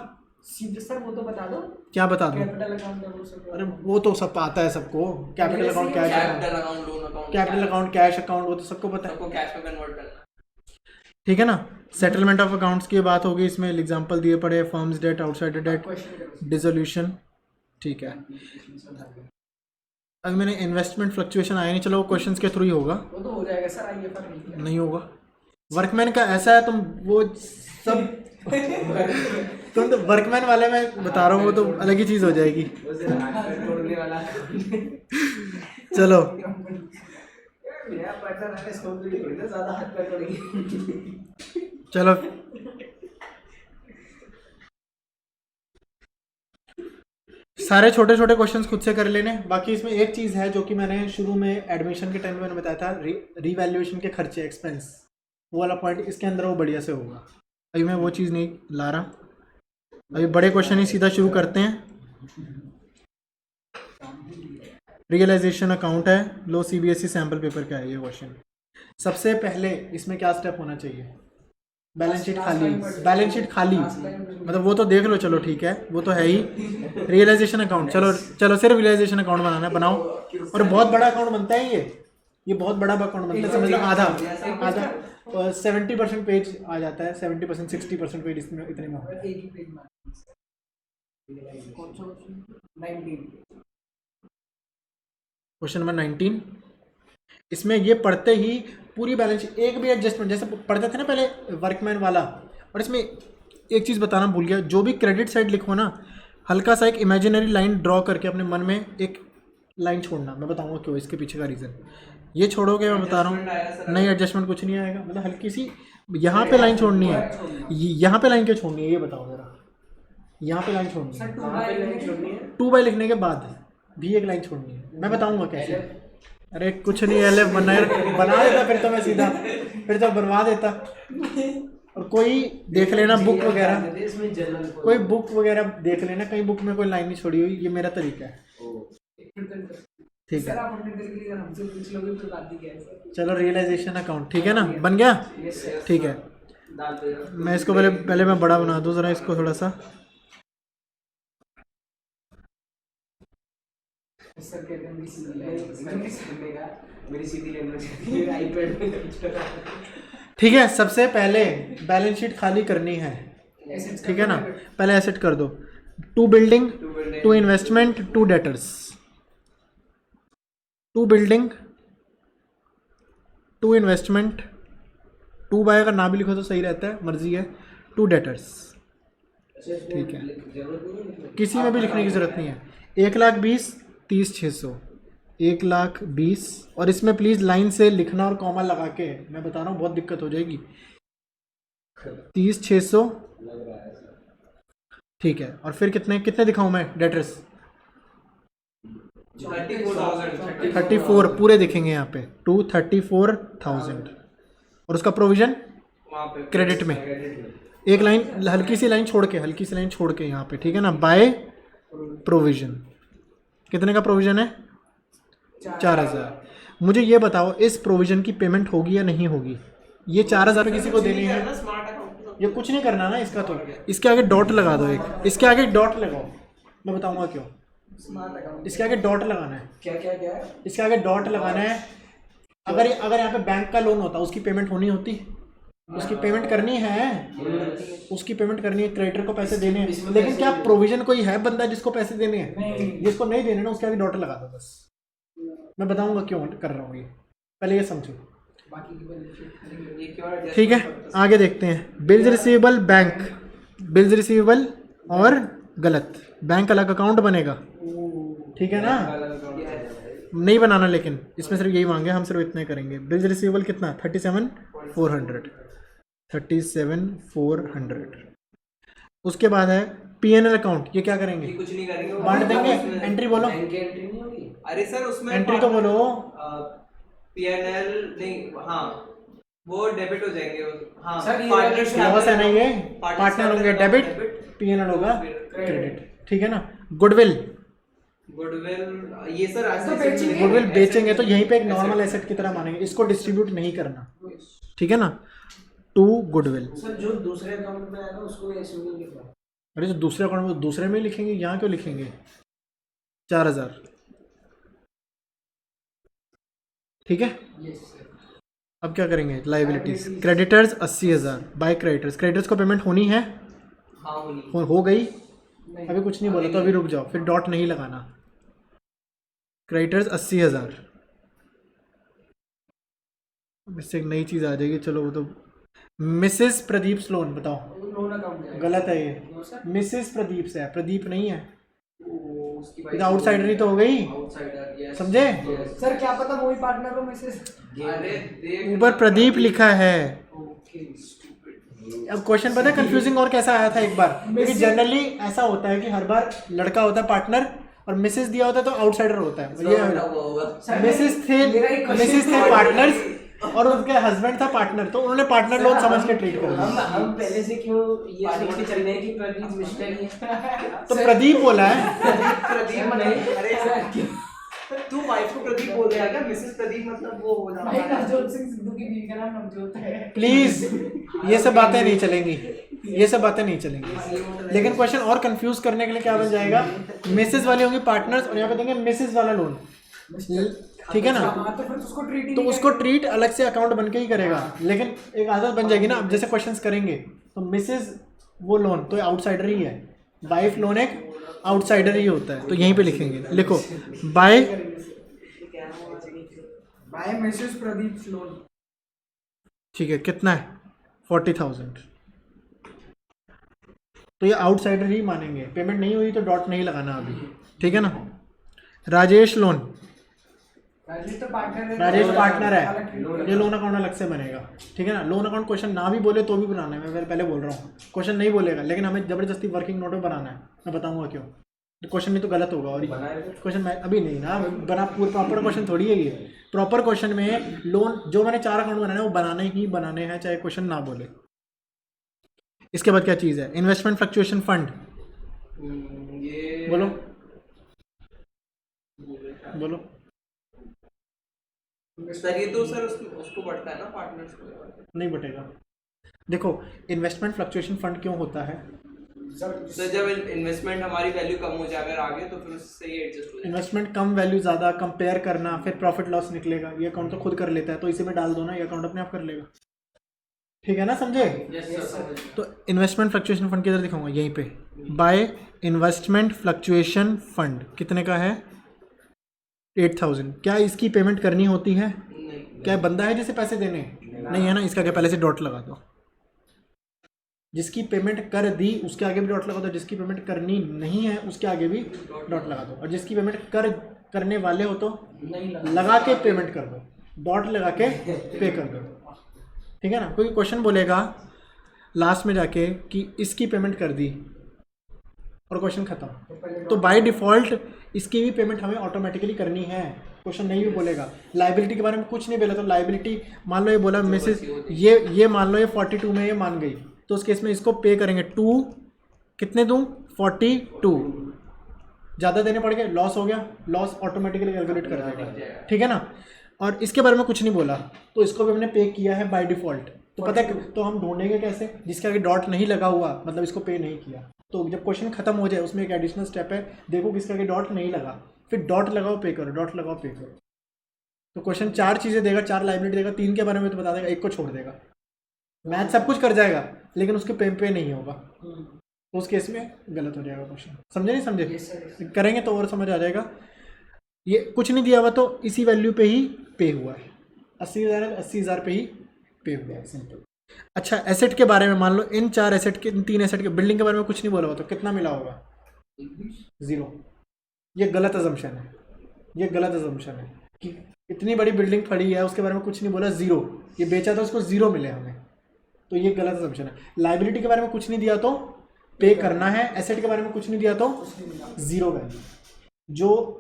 सीधे सर वो तो बता दो, क्या बता दूं, कैपिटल अकाउंट का वो सब। अरे वो तो सब आता है सबको, capital account, cash account, capital account, loan account, capital account, cash account, वो तो सबको पता है, सबको कैश में कन्वर्ट करना। ठीक है ना। सेटलमेंट ऑफ अकाउंट्स की बात होगी, इसमें एग्जांपल दिए पड़े, firms debt, outsider debt, dissolution, ठीक है। अभी मैंने इन्वेस्टमेंट फ्लक्चुएशन आया नहीं, चलो वो क्वेश्चंस के थ्रू ही होगा, वो तो हो जाएगा सर, आइए पर नहीं होगा। वर्कमैन का ऐसा है, तुम वो सब तुम तो वर्कमैन वाले में बता रहा हूँ, वो तो अलग ही चीज़ हो जाएगी। तोड़ने वाला चलो पार्टनर रिस्पॉन्सिबिलिटी थोड़ी ना ज्यादा हाथ पैर पड़ेगी। चलो सारे छोटे छोटे क्वेश्चंस खुद से कर लेने। बाकी इसमें एक चीज़ है जो कि मैंने शुरू में एडमिशन के टाइम में मैंने बताया था, रीवैल्यूएशन के खर्चे, एक्सपेंस, वो वाला पॉइंट इसके अंदर वो बढ़िया से होगा। अभी मैं वो चीज़ नहीं ला रहा, अभी बड़े क्वेश्चन ही सीधा शुरू करते हैं। रियलाइजेशन अकाउंट है, लो CBSE सैम्पल पेपर का है ये क्वेश्चन। सबसे पहले इसमें क्या स्टेप होना चाहिए? बैलेंस शीट खाली, बैलेंस शीट खाली मतलब वो तो देख लो, चलो ठीक है वो तो है ही। रियलाइजेशन अकाउंट, चलो चलो सिर्फ रियलाइजेशन अकाउंट बनाना है, बनाओ। और बहुत बड़ा अकाउंट बनता है ये बहुत बड़ा अकाउंट बनता है, समझ लो आधा 70% पेज आ जाता है, 70% 60% पेज इसमें इतने में होता है। एक ही पेज में कौन सा क्वेश्चन? 19 question number 19। इसमें ये पढ़ते ही पूरी बैलेंस शीट, एक भी एडजस्टमेंट जैसे पढ़ते थे ना पहले वर्कमैन वाला। और इसमें एक चीज़ बताना भूल गया, जो भी क्रेडिट साइड लिखो ना, हल्का सा एक इमेजिनरी लाइन ड्रॉ करके अपने मन में एक लाइन छोड़ना। मैं बताऊंगा क्यों, इसके पीछे का रीज़न। ये छोड़ोगे मैं बता रहा हूँ, नहीं एडजस्टमेंट कुछ नहीं आएगा। मतलब हल्की सी यहाँ पे लाइन छोड़नी है, यहाँ पे लाइन क्यों छोड़नी है ये बताओ जरा। यहाँ पे लाइन छोड़नी है, 2 बाय लिखने के बाद भी एक लाइन छोड़नी है, मैं बताऊंगा कैसे। अरे कुछ नहीं, LF बना देता फिर तो मैं सीधा, फिर तो बनवा देता। और कोई देख लेना बुक वगैरह, कोई बुक वगैरह देख लेना, कहीं बुक में कोई लाइन नहीं छोड़ी हुई, ये मेरा तरीका है। ठीक है चलो, रियलाइजेशन अकाउंट ठीक है ना, बन गया? ठीक है, मैं इसको पहले मैं बड़ा बना दूँ ज़रा इसको थोड़ा सा। ठीक है, सबसे पहले बैलेंस शीट खाली करनी है, ठीक है ना। पहले एसेट कर दो, 2 building, 2 investment, 2 debtors. 2 building, 2 investment, 2 by अगर ना भी लिखो तो सही रहता है, मर्जी है, 2 डेटर्स। ठीक है, किसी में भी लिखने की जरूरत नहीं है। 1,20,000, 30,600, 1,20,000। और इसमें प्लीज़ लाइन से लिखना और कॉमा लगा के, मैं बता रहा हूँ बहुत दिक्कत हो जाएगी। 30,600, ठीक है। और फिर कितने कितने दिखाऊँ मैं डेटर्स? 34 पूरे दिखेंगे यहाँ पे, 234,000। और उसका प्रोविज़न क्रेडिट में एक लाइन, हल्की सी लाइन छोड़ के यहाँ पे, ठीक है ना, बाय प्रोविज़न। कितने का प्रोविज़न है? 4,000। मुझे ये बताओ इस प्रोविज़न की पेमेंट होगी या नहीं होगी? ये 4,000 किसी को देनी है, ये कुछ नहीं करना ना इसका। तो इसके आगे डॉट लगा दो, एक इसके आगे डॉट लगाओ, मैं बताऊंगा क्यों। इसके आगे डॉट लगाना है। क्या क्या क्या है? इसके आगे डॉट लगाना है। अगर यहाँ पे बैंक का लोन होता, उसकी पेमेंट होती, उसकी पेमेंट करनी है, उसकी पेमेंट करनी है, क्रेडिटर को पैसे देने हैं। लेकिन क्या प्रोविजन कोई है बंदा जिसको पैसे देने हैं? जिसको नहीं देने ना, उसके आगे डॉट लगा दो बस। मैं बताऊंगा क्यों कर रहा हूँ ये, पहले ये समझो। ठीक है, आगे देखते हैं। Bills receivable bank, bills receivable और गलत, बैंक अलग अकाउंट बनेगा, ठीक है ना। नहीं बनाना, लेकिन इसमें सिर्फ यही मांगे, हम सिर्फ इतने करेंगे। बिल्स रिसीवेबल कितना? 37,400, 37,400। उसके बाद है PNL अकाउंट, ये क्या करेंगे? कुछ नहीं करेंगे, बांट देंगे। एंट्री बोलो, एंट्री नहीं होगी। अरे सर उसमें एंट्री तो बोलो। PNL नहीं, हाँ वो डेबिट हो जाएंगे। हाँ सर, पार्टनरशिप लॉस है ना, ये पार्टनर होंगे डेबिट, PNL होगा क्रेडिट, ठीक है ना। गुडविल, गुडविल ये सर आज गुडविल बेचेंगे तो यहीं पे एक नॉर्मल एसेट की तरह मानेंगे, इसको डिस्ट्रीब्यूट नहीं करना, ठीक है ना। 2 गुडविल। सर जो दूसरे अकाउंट में आएगा उसको इसमें नहीं लिखना। अरे जो दूसरे अकाउंट में दूसरे में लिखेंगे, यहाँ क्यों लिखेंगे? 4,000, ठीक है। अब क्या करेंगे? Liabilities, creditors 80,000 by creditors. Creditors को पेमेंट होनी है, हाँ होनी हो गई। अभी कुछ नहीं बोला तो अभी रुक जाओ, फिर डॉट नहीं लगाना। क्रेडिटर्स 80,000, इससे एक नई चीज़ आ जाएगी, चलो वो तो। मिसेस प्रदीप स्लोन, बताओ। लोन अकाउंट है। गलत है ये, मिसेस प्रदीप से है, प्रदीप नहीं है। आउटसाइडर ही तो हो गई। आउटसाइडर, समझे? सर क्या पता वही पार्टनर हो मैसेज। अरे देख ऊपर प्रदीप लिखा है। ओके अब क्वेश्चन पता है कंफ्यूजिंग और कैसा आया था एक बार, क्योंकि जनरली ऐसा होता है कि हर बार लड़का होता है पार्टनर और मिसेस दिया होता है तो आउटसाइडर होता है। ये मिसेस थे पार्टनर्स और उनके हस्बैंड था पार्टनर, तो उन्होंने पार्टनर लोन समझ के ट्रीट कर दिया। हम पहले से क्यों ये सोच के चल रहे हैं कि प्रदीप मिस्टर ही है? तो प्रदीप बोला है। प्रदीप नहीं, अरे तू वाइफ को प्रदीप बोल रहा है क्या? मिसेस प्रदीप मतलब वो हो जाता भाई है। नवजोत सिंह सिद्धू की बीवी का नाम नवजोत है। प्लीज ये सब बातें नहीं चलेंगी, ये सब बातें नहीं चलेंगी। लेकिन क्वेश्चन और कंफ्यूज करने के लिए क्या बन जाएगा, मिसेस वाली होंगी पार्टनर्स और यहाँ पे देंगे मिसेस वाला लोन, ठीक है ना? हाँ तो फिर उसको ट्रीट तो उसको ट्रीट अलग से अकाउंट बन के ही करेगा, लेकिन एक आदत बन जाएगी ना। अब जैसे क्वेश्चंस करेंगे तो मिसेस वो लोन तो आउटसाइडर ही है, वाइफ लोन एक आउटसाइडर ही होता है। तो यहीं पे लिखेंगे, लिखो बाय मिसेस प्रदीप लोन। ठीक है, कितना है 40,000। तो ये आउटसाइडर ही मानेंगे। पेमेंट नहीं हुई तो डॉट नहीं लगाना अभी, ठीक है ना? राजेश लोन, राजेश तो पार्टनर है। राजेश पार्टनर है, अलग ये लोन अकाउंट अलग से बनेगा, ठीक है ना? लोन अकाउंट क्वेश्चन ना भी बोले तो भी बनाना है, मैं पहले बोल रहा हूँ। क्वेश्चन नहीं बोलेगा लेकिन हमें जबरदस्ती वर्किंग नोट में बनाना है, मैं बताऊंगा क्यों। तो क्वेश्चन में तो गलत होगा और क्वेश्चन में अभी नहीं ना बना, प्रॉपर क्वेश्चन थोड़ी है ये। प्रॉपर क्वेश्चन में लोन जो मैंने 4 अकाउंट बनाने हैं वो बनाने ही बनाने हैं, चाहे क्वेश्चन ना बोले। इसके बाद क्या चीज़ है, इन्वेस्टमेंट फ्लक्चुएशन फंड। ये बोलो बोलो। सर ये तो सर उसको बढ़ता है ना, पार्टनर्स को नहीं बटेगा। देखो इन्वेस्टमेंट फ्लक्चुएशन फंड क्यों होता है? सर जब इन्वेस्टमेंट हमारी वैल्यू कम हो जाए अगर आगे तो फिर उससे ही एडजस्ट हो जाए। इन्वेस्टमेंट कम वैल्यू ज़्यादा कंपेयर करना, फिर प्रॉफिट लॉस निकलेगा, ये अकाउंट तो खुद कर लेता है, तो इसी में डाल दो ना, ये अकाउंट अपने आप कर लेगा, ठीक है ना? समझे? तो इन्वेस्टमेंट फ्लक्चुएशन फंड किधर दिखाऊंगा, यहीं पे बाय इन्वेस्टमेंट फ्लक्चुएशन फंड कितने का है 8,000। क्या इसकी पेमेंट करनी होती है? क्या बंदा है जिसे पैसे देने? नहीं है ना, इसका क्या पहले से डॉट लगा दो। जिसकी पेमेंट कर दी उसके आगे भी डॉट लगा दो, जिसकी पेमेंट करनी नहीं है उसके आगे भी डॉट लगा दो, और जिसकी पेमेंट करने वाले हो तो लगा के पेमेंट कर दो, डॉट लगा के पे कर दो, ठीक है ना? कोई क्वेश्चन बोलेगा लास्ट में जाके कि इसकी पेमेंट कर दी और क्वेश्चन खत्म, तो बाय डिफ़ॉल्ट इसकी भी पेमेंट हमें ऑटोमेटिकली करनी है। क्वेश्चन नहीं भी बोलेगा, लाइबिलिटी के बारे में कुछ नहीं बोला तो लाइबिलिटी मान लो ये बोला मिसेस ये मान लो ये 42 में ये मान गई, तो उस केस में इसको पे करेंगे 2 कितने दूँ 42, ज़्यादा देने पड़ गए, लॉस हो गया, लॉस ऑटोमेटिकली कैलकुलेट कर देगा, ठीक है ना? और इसके बारे में कुछ नहीं बोला तो इसको भी हमने पे किया है बाय डिफ़ॉल्ट। तो पता है तो हम ढूंढेंगे कैसे, जिसके आगे डॉट नहीं लगा हुआ मतलब इसको पे नहीं किया। तो जब क्वेश्चन खत्म हो जाए उसमें एक एडिशनल स्टेप है, देखो किसके आगे डॉट नहीं लगा, फिर डॉट लगाओ पे करो, डॉट लगाओ पे करो। तो क्वेश्चन 4 चीज़ें देगा, 4 लाइबिलिटी देगा, 3 के बारे में तो बता देगा, 1 को छोड़ देगा। मैथ सब कुछ कर जाएगा लेकिन उसके पे नहीं होगा, तो उस केस में गलत हो जाएगा क्वेश्चन। समझे नहीं समझे? करेंगे तो और समझ आ जाएगा। ये कुछ नहीं दिया हुआ तो इसी वैल्यू पे ही पे हुआ है, 80,000 है तो 80,000 पे ही पे हुआ है, सिंपल। अच्छा एसेट के बारे में मान लो इन 4 एसेट के, इन 3 एसेट के, बिल्डिंग के बारे में कुछ नहीं बोला हुआ तो कितना मिला होगा 0। ये गलत अजम्पशन है, ये गलत अजम्पशन है कि इतनी बड़ी बिल्डिंग खड़ी है उसके बारे में कुछ नहीं बोला 0, ये बेचा था उसको 0 मिले हमें, तो ये गलत अजम्पशन है। लाइबिलिटी के बारे में कुछ नहीं दिया तो पे करना है, एसेट के बारे में कुछ नहीं दिया तो 0 वैल्यू। जो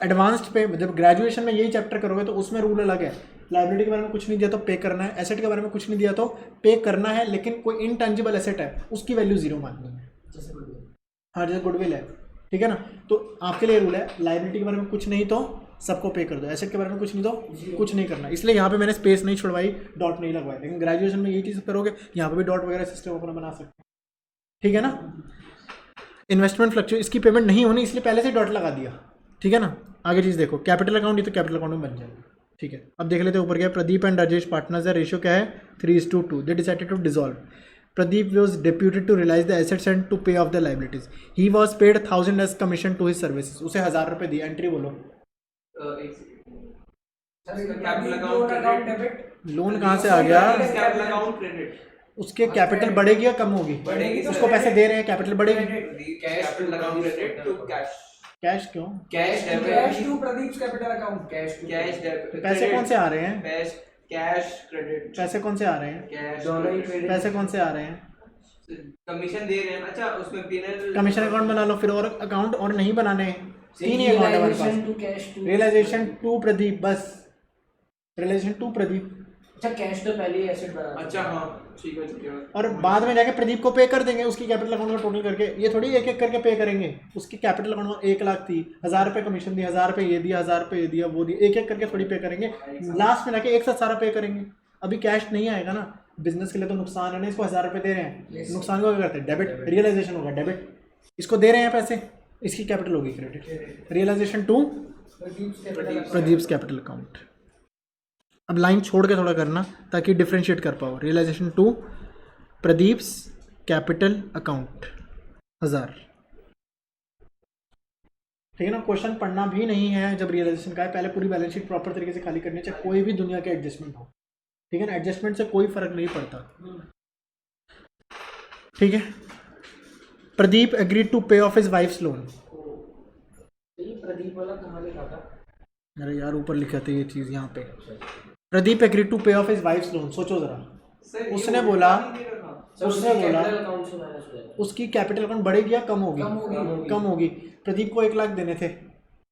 एडवांस्ड पे जब ग्रेजुएशन में यही चैप्टर करोगे तो उसमें रूल अलग है, लाइबिलिटी के बारे में कुछ नहीं दिया तो पे करना है, एसेट के बारे में कुछ नहीं दिया तो पे करना है, लेकिन कोई इनटेंजिबल एसेट है उसकी वैल्यू 0 माननी है, हाँ जैसे गुडविल है, ठीक है ना? तो आपके लिए रूल है लाइबिलिटी के बारे में कुछ नहीं तो सबको पे कर दो, एसेट के बारे में कुछ नहीं तो कुछ नहीं करना। इसलिए यहाँ पे मैंने स्पेस नहीं छुड़वाई, डॉट नहीं लगवाई, लेकिन ग्रेजुएशन में यही चीज़ करोगे यहाँ पर भी डॉट वगैरह सिस्टम अपना बना सकते हैं, ठीक है ना? इन्वेस्टमेंट फ्लक्चुएशन इसकी पेमेंट नहीं होनी इसलिए पहले से डॉट लगा दिया, ठीक है ना? आगे चीज़ देखो, कैपिटल अकाउंट, ये तो कैपिटल अकाउंट में बन जाएगा, ठीक है? अब देख लेते हैं ऊपर क्या है, प्रदीप एंड राजेश पार्टनर्स है, रेशियो क्या है 3:2, they decided to dissolve. Pradeep was deputed to realize the assets and to pay off the liabilities. He was paid 1,000 as commission to his services. उसे 1,000 रुपये दिए, एंट्री बोलो। कैपिटल अकाउंट डेबिट, लोन कहाँ से आ गया? कैपिटल अकाउंट क्रेडिट, उसके कैपिटल बढ़ेगी या कम होगी? बढ़ेगी। उसको पैसे दे रहे हैं, कैपिटल बढ़ेगी। Capital account credit to cash, cash क्यों? Cash cash debit, to Pradeep capital account. Cash cash debit, पैसे कौन से आ रहे हैं? कैश क्रेडिट, पैसे कौन से आ रहे हैं? कैश दोनों ही credit। पैसे कौन से आ रहे हैं? कमीशन दे रहे हैं। अच्छा उसमें पीनल कमीशन अकाउंट बना लो फिर, और अकाउंट और नहीं बनाने हैं, 3 ही अकाउंट है हमारे रियलाइजेशन पास। To cash to. Realisation to Pradeep, बस रियलाइजेशन टू प्रदीप, अच्छा कैश तो पहले ही एसेट बना। अच्छा हाँ ठीक है। और बाद में जाके प्रदीप को पे कर देंगे उसकी कैपिटल अकाउंट का टोटल करके। ये थोड़ी एक एक करके पे करेंगे। उसकी कैपिटल अकाउंट में 1 लाख थी, 1000 रुपये कमीशन दी, 1000 रुपये ये दिया, 1000 रुपये ये दिया, वो दिया, एक एक करके थोड़ी पे करेंगे। लास्ट में जाके एक साथ सारा पे करेंगे। अभी कैश नहीं आएगा ना, बिजनेस के लिए तो नुकसान है ना। इसको 1000 रुपये दे रहे हैं, नुकसान को क्या करते हैं? डेबिट। रियलाइजेशन होगा डेबिट। इसको दे रहे हैं पैसे, इसकी कैपिटल होगी credit. Realisation to Pradeep's capital account. अब लाइन छोड़ के थोड़ा करना ताकि डिफ्रेंशिएट कर पाओ। Realisation to Pradeep's capital account 1000, ठीक है ना। क्वेश्चन पढ़ना भी नहीं है जब रियलाइजेशन का है, पहले पूरी बैलेंस शीट प्रॉपर तरीके से खाली करनी चाहिए, कोई भी दुनिया के एडजस्टमेंट हो, ठीक है ना। एडजस्टमेंट से कोई फर्क नहीं पड़ता, ठीक है। Pradeep agreed to pay of his wives loan. ये प्रदीप वाला कहाँ लिखा था? अरे यार ऊपर लिखा था ये चीज़ यहाँ पे। Pradeep agreed to pay of his wives loan. सोचो ज़रा, सर, ये उसने वो बोला, नहीं दे रखा। उसने बोला कैपिटल अकाउंट से मैनेज हो जाएगा। उसकी कैपिटल अकाउंट बढ़ेगी या कम होगी? कम होगी। कम होगी। प्रदीप को 1 लाख देने थे,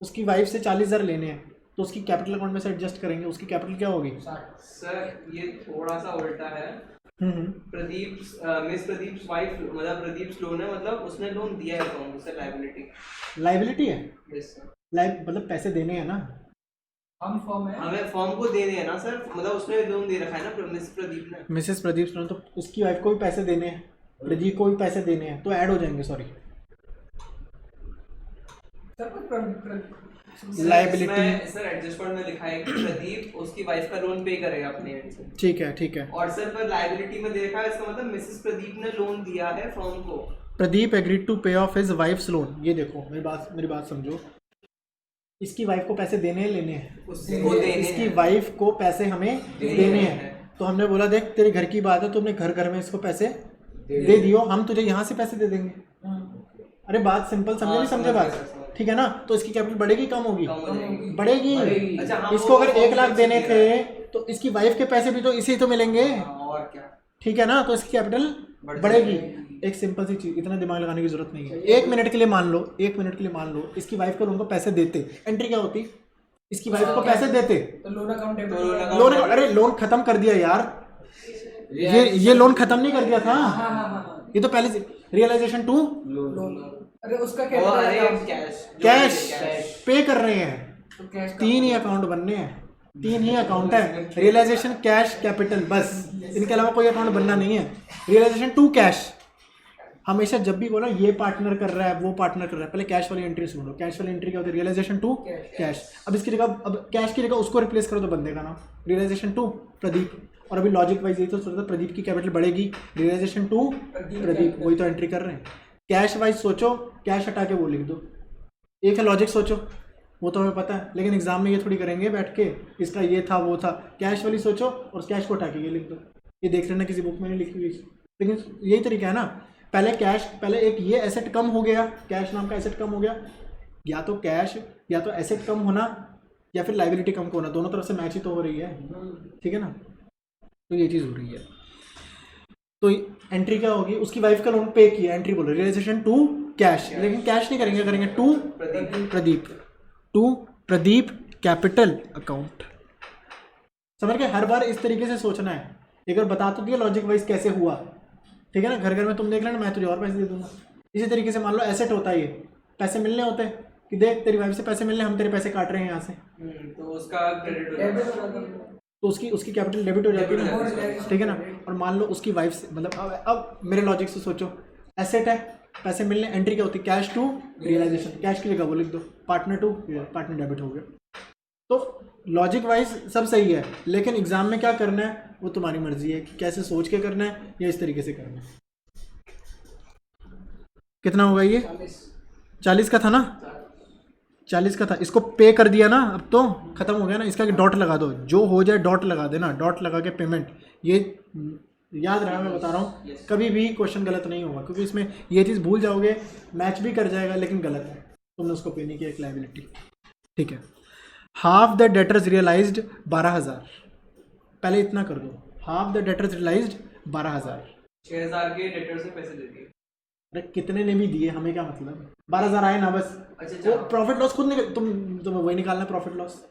उसकी वाइफ से 40,000 लेने हैं, तो उसकी कैपिटल अकाउंट में से एडजस्ट करेंगे, उसकी कैपिटल क्या होगी? 60। सर ये थोड़ा सा उल्टा है। प्रदीप मिस प्रदीप वाइफ मतलब प्रदीप लोन है, मतलब उसने लोन दिया है अकाउंट से, लायबिलिटी। लाइबिलिटी है, यस सर। मतलब पैसे देने हैं ना। हम फॉर्म है। हमें फॉर्म को देने हैं ना सर, मतलब उसने लोन दे रखा है ना मिस प्रदीप ने। मिसेस प्रदीप लोन, तो उसकी वाइफ को भी पैसे देने हैं, प्रदीप को भी पैसे देने हैं, तो ऐड हो जाएंगे। Sorry, liability. सर एडजस्टमेंट में लिखा है कि प्रदीप उसकी वाइफ का लोन पे करेगा अपने एंड से। ठीक है, ठीक है। और सर पर लायबिलिटी में देखा है, इसका मतलब मिसेस प्रदीप ने लोन दिया है फर्म को। Pradeep agreed to pay of his wives loan. ये देखो मेरी बात समझो, इसकी वाइफ को पैसे देने हैं लेने हैं? उसको देने इसकी हैं। वाइफ को पैसे हमें देने हैं, तो हमने बोला देख तेरे घर की बात है, तुमने घर में इसको पैसे दे दियो, हम तुझे यहाँ से पैसे दे देंगे। अरे बात सिंपल, समझे नहीं समझे बात? ठीक है ना। तो इसकी कैपिटल बढ़ेगी कम होगी? कम हो जाएगी। बढ़ेगी। अच्छा, हाँ, इसको अगर वो 1 लाख देने दे थे रहा है। तो इसकी वाइफ के पैसे भी तो इसी तो मिलेंगे, और क्या। ठीक है ना। तो इसकी कैपिटल बढ़ेगी। एक सिंपल सी चीज, इतना दिमाग लगाने की जरूरत नहीं है। 1 मिनट के लिए मान लो, 1 मिनट के लिए मान लो इसकी वाइफ को लोन को पैसे देते, एंट्री क्या होती? इसकी वाइफ को पैसे देते, तो लोन अकाउंट डेबिट तो हो लोन जाएगा। अकाउंट लोन, अरे लोन खत्म कर दिया यार, ये लोन खत्म नहीं कर दिया था, हाँ। ये तो पहले से रियलाइजेशन टू लोन। अरे उसका वो कैपिटल अरे अकाउंट। कैश पे कर रहे हैं। तो कैश 3 ही अकाउंट बनने हैं, 3 ही अकाउंट है, रियलाइजेशन, कैश, कैपिटल, बस। इनके अलावा कोई अकाउंट बनना नहीं है। रियलाइजेशन टू कैश, हमेशा जब भी बोला ये पार्टनर कर रहा है वो पार्टनर कर रहा है, पहले कैश वाली एंट्री सुनो। कैश वाली एंट्री क्या होती है? Realisation to cash. अब इसकी जगह, अब कैश की जगह उसको रिप्लेस करो तो बंदे का नाम रियलाइजेशन टू प्रदीप। और अभी लॉजिक वाइज यही तो सोचता, प्रदीप की कैपिटल बढ़ेगी, रियलाइजेशन टू प्रदीप, वही तो एंट्री कर रहे हैं। कैश वाइज सोचो, कैश हटा के वो लिख दो, एक है लॉजिक सोचो, वो तो हमें पता है, लेकिन एग्जाम में ये थोड़ी करेंगे बैठ के इसका ये था वो था। कैश वाली सोचो और कैश को हटा के ये लिख दो। ये देख लेना किसी बुक में नहीं लिखी हुई, लेकिन यही तरीका है ना। पहले कैश, पहले एक ये एसेट कम हो गया, कैश नाम का एसेट कम हो गया, या तो कैश या तो एसेट कम होना या फिर लाइबिलिटी कम होना, दोनों तरफ से मैच ही तो हो रही है, ठीक है ना। तो ये चीज़ हो रही है। तो एंट्री क्या होगी? उसकी वाइफ का लोन पे किया, एंट्री बोलो रियलाइजेशन टू कैश, लेकिन कैश नहीं करेंगे, करेंगे to Pradeep, to Pradeep capital account. समझ गए? हर बार इस तरीके से सोचना है। एक बार बता तो दिया लॉजिक वाइज कैसे हुआ, ठीक है ना। घर में तुम देख लेना, मैं तुझे और पैसे दे दूंगा। इसी तरीके से मान लो एसेट होता है, ये पैसे मिलने होते हैं कि देख तेरी वाइफ से पैसे मिलने, हम तेरे पैसे काट रहे हैं यहाँ से, तो उसका क्रेडिट हो जाएगा, तो उसकी कैपिटल डेबिट हो जाती है ना, ठीक है ना। और मान लो उसकी वाइफ से, मतलब अब मेरे लॉजिक से सोचो, एसेट है, पैसे मिलने, एंट्री क्या होती है? कैश टू रियलाइजेशन, कैश की जगह वो लिख दो, पार्टनर टू पार्टनर डेबिट हो गया। तो लॉजिक वाइज सब सही है, लेकिन एग्जाम में क्या करना है वो तुम्हारी मर्जी है कि कैसे सोच के करना है या इस तरीके से करना है। कितना होगा ये? 40 का था ना, 40 का था। इसको पे कर दिया ना, अब तो खत्म हो गया ना। इसका डॉट लगा दो, जो हो जाए डॉट लगा देना, डॉट लगा के पेमेंट। ये याद रहा, मैं बता रहा हूँ, कभी भी क्वेश्चन गलत नहीं होगा, क्योंकि इसमें ये चीज़ भूल जाओगे, मैच भी कर जाएगा लेकिन गलत है। तुमने उसको पे नहीं किया, एक लाइबिलिटी। ठीक है, हाफ द डेटर्स रियलाइज्ड 12,000, पहले इतना कर दो, हाफ द डेटर्स रियलाइज्ड 12,000। 6,000 के डेटर से पैसे दे दिए। अरे कितने ने भी दिए हमें क्या मतलब, 12,000 आए ना बस। अच्छा वो प्रॉफिट लॉस खुद निकल, तुम वही निकालना प्रॉफिट लॉस,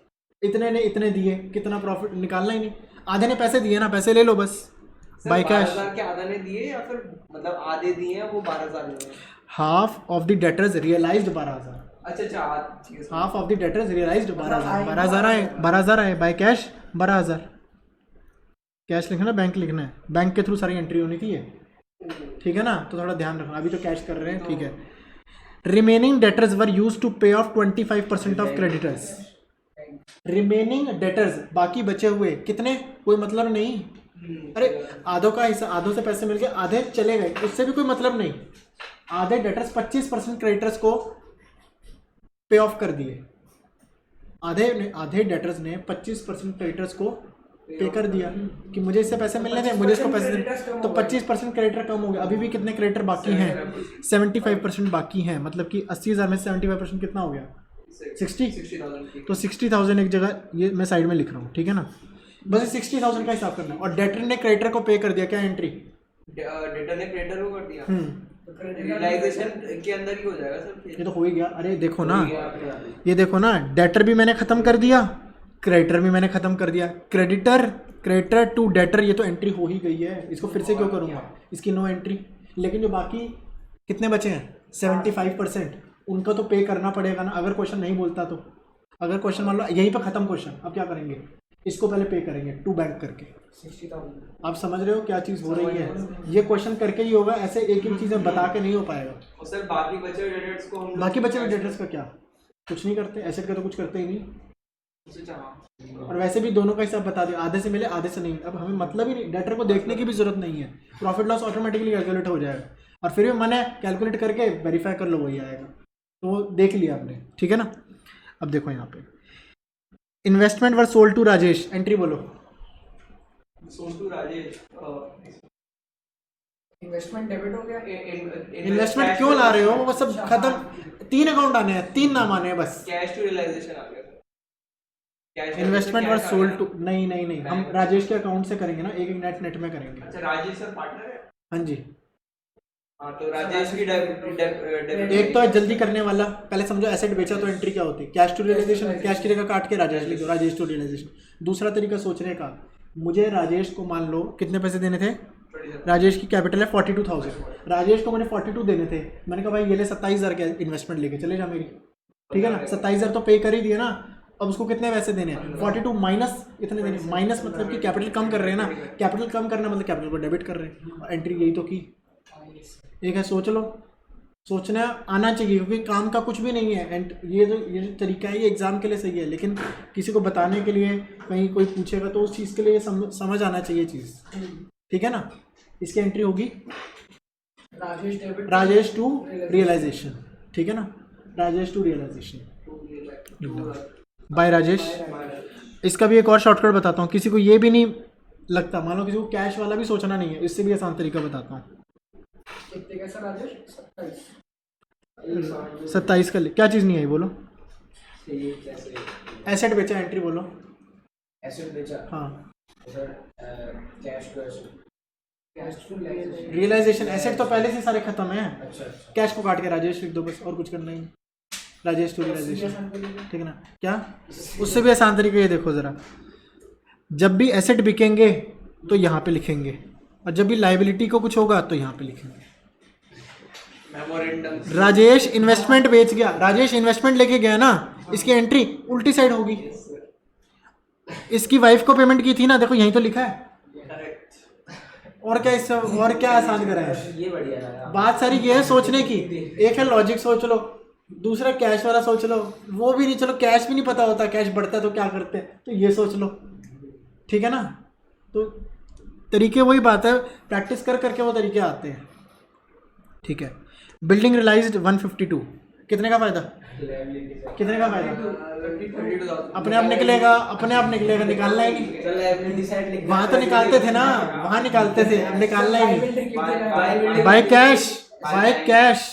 इतने ने इतने दिए, कितना प्रॉफिट निकालना ही नहीं, आधे ने पैसे दिए ना, पैसे ले लो बस बाय कैश। 12,000 के आधा ने दिए या फिर मतलब आधे दिए हैं वो 12,000 में? Half of the debtors realised 12,000, अच्छा अच्छा, ठीक है। Half of the debtors realised 12,000, 12,000 आए, 12,000 आए बाय कैश 12,000। कैश लिखना, बैंक लिखना है, बैंक के थ्रू सारी एंट्री होनी थी ये, ठीक है ना, तो थोड़ा ध्यान रखना, अभी तो कैश कर रहे हैं, ठीक है। Remaining debtors were used to pay off 25% of creditors. Remaining debtors, बाकी बचे हुए कितने, कोई मतलब नहीं, अरे आधों का हिस्सा, आधों से पैसे मिल गए, आधे चले गए, उससे भी कोई मतलब नहीं। आधे डेटर्स 25% क्रेडिटर्स को पे ऑफ कर दिए, आधे डेटर्स ने 25% क्रेडिटर्स को पे कर दिया कि मुझे इससे पैसे मिलने थे, मुझे इसको पैसे देने, तो 25% क्रेडिटर कम हो गया। अभी भी कितने क्रेडिटर बाकी हैं, 75% बाकी हैं, मतलब कि 80,000 में 75% कितना हो गया, 60,000। तो 60,000 एक जगह, ये मैं साइड में लिख रहा हूँ, ठीक है ना, बस 60,000 का हिसाब करना है। और डेटर ने क्रेडिटर को पे कर दिया, क्या एंट्री, डेटर ने क्रेडिटर को कर दिया, रियलाइजेशन के अंदर ही हो जाएगा सर। ये तो हो ही गया। अरे देखो ना, ये देखो ना, डेटर भी मैंने खत्म कर दिया, क्रेडिटर भी मैंने खत्म कर दिया, क्रेडिटर टू डेटर, ये तो एंट्री हो ही गई है, इसको फिर से क्यों करूँगा, इसकी नो एंट्री। लेकिन जो बाकी कितने बचे हैं 75%, उनको तो पे करना पड़ेगा ना, अगर क्वेश्चन नहीं बोलता तो। अगर क्वेश्चन मान लो यहीं पर ख़त्म क्वेश्चन, अब क्या करेंगे, इसको पहले पे करेंगे टू बैंक करके। 60,000। आप समझ रहे हो क्या चीज़ हो रही है, ये क्वेश्चन करके ही होगा, ऐसे एक एक चीज़ें बता के नहीं हो पाएगा। और सर बाकी बचे हुए डेटर्स को हम, बाकी बचे हुए डेटर्स का क्या, कुछ नहीं करते, एसेट का तो कुछ करते ही नहीं। और वैसे भी दोनों का हिसाब बता दिया, आधे से मिले आधे से नहीं, अब हमें मतलब ही नहीं, डेटर को देखने की भी जरूरत नहीं है, प्रॉफिट लॉस ऑटोमेटिकली कैलकुलेट हो जाएगा, और फिर भी मैंने कैलकुलेट करके वेरीफाई कर लो वही आएगा, तो वो देख लिया आपने, ठीक है ना। अब देखो यहाँ पे investment were sold to Rajesh, entry बोलो। Sold to Rajesh, investment debit हो गया। इन्वेस्टमेंट क्यों ला रहे हो, वो सब खत्म, 3 अकाउंट आने हैं, 3 नाम आने हैं बस। कैश टू रियलाइजेशन आ गया sir, investment were sold to, नहीं हम राजेश के अकाउंट से करेंगे ना, एक नेट में करेंगे। अच्छा राजेश सर पार्टनर है, हाँ जी, हाँ तो राजेश की एक तो है जल्दी करने वाला, पहले समझो एसेट बेचा तो एंट्री क्या होती है, कैश टू रियलाइजेशन, कैश की जगह काट के राजेश लिख दो, राजेश टू रियलाइजेशन। दूसरा तरीका सोचने का, मुझे राजेश को मान लो कितने पैसे देने थे, राजेश की कैपिटल है 42,000, राजेश को मैंने 42 देने थे, मैंने कहा भाई ये ले 27,000 के इन्वेस्टमेंट लेके चले जा मेरी, ठीक है ना, 27,000 तो पे कर ही दिया ना, अब उसको कितने पैसे देने हैं, 42 माइनस इतने देने, माइनस मतलब कि कैपिटल कम कर रहे हैं ना, कैपिटल कम करना मतलब कैपिटल को डेबिट कर रहे हैं, और एंट्री यही तो की। एक है, सोच लो, सोचना आना चाहिए, क्योंकि काम का कुछ भी नहीं है, एंड ये जो तरीका है ये एग्जाम के लिए सही है, लेकिन किसी को बताने के लिए कहीं कोई पूछेगा तो उस चीज़ के लिए समझ आना चाहिए चीज़, ठीक है ना। इसकी एंट्री होगी राजेश टू रियलाइजेशन, ठीक है ना, Rajesh to realisation by Rajesh. इसका भी एक और शॉर्टकट बताता हूँ, किसी को ये भी नहीं लगता, मान लो किसी को कैश वाला भी सोचना नहीं है, इससे भी आसान तरीका बताता हूँ। कितने का सर राजेश? 27 का क्या चीज़ नहीं आई बोलो, एसेट बेचा, एंट्री बोलो। एसेट बेचा, हाँ sir cash to asset, cash to realisation. Realisation, asset तो पहले से सारे खत्म हैं, अच्छा कैश को काट के राजेश लिख दो बस, और कुछ करना ही, राजेश टू रियलाइजेशन, ठीक है ना। क्या उससे भी आसान तरीका, ये देखो ज़रा, जब भी एसेट बिकेंगे तो यहाँ पे लिखेंगे, और जब भी लाइबिलिटी को कुछ होगा तो यहाँ पे लिखेंगे। मेमोरेंडम, राजेश इन्वेस्टमेंट बेच गया, राजेश इन्वेस्टमेंट लेके गया ना, इसकी एंट्री उल्टी साइड होगी, इसकी वाइफ को पेमेंट की थी ना, देखो यहीं तो लिखा है, और क्या इससे और क्या आसान करा है, ये बढ़िया लगा। बात सारी ये है सोचने की, एक है लॉजिक सोच लो, दूसरा कैश वाला सोच लो, वो भी नहीं, चलो कैश भी नहीं पता होता, कैश बढ़ता है तो क्या करते हैं, तो ये सोच लो, ठीक है ना। तो तरीके वही बात है, प्रैक्टिस कर करके वो तरीके आते हैं, ठीक है। बिल्डिंग रियलाइज्ड 152, कितने का फायदा, कितने का फायदा, 32,000 अपने आप निकलेगा, अपने आप निकलेगा, निकालना ही नहीं, चल लाइबिलिटी साइड लिख, वहां तो निकालते थे ना, वहां निकालते थे, अब निकालना ही नहीं, Liability कितने का? बाय कैश, बाय कैश,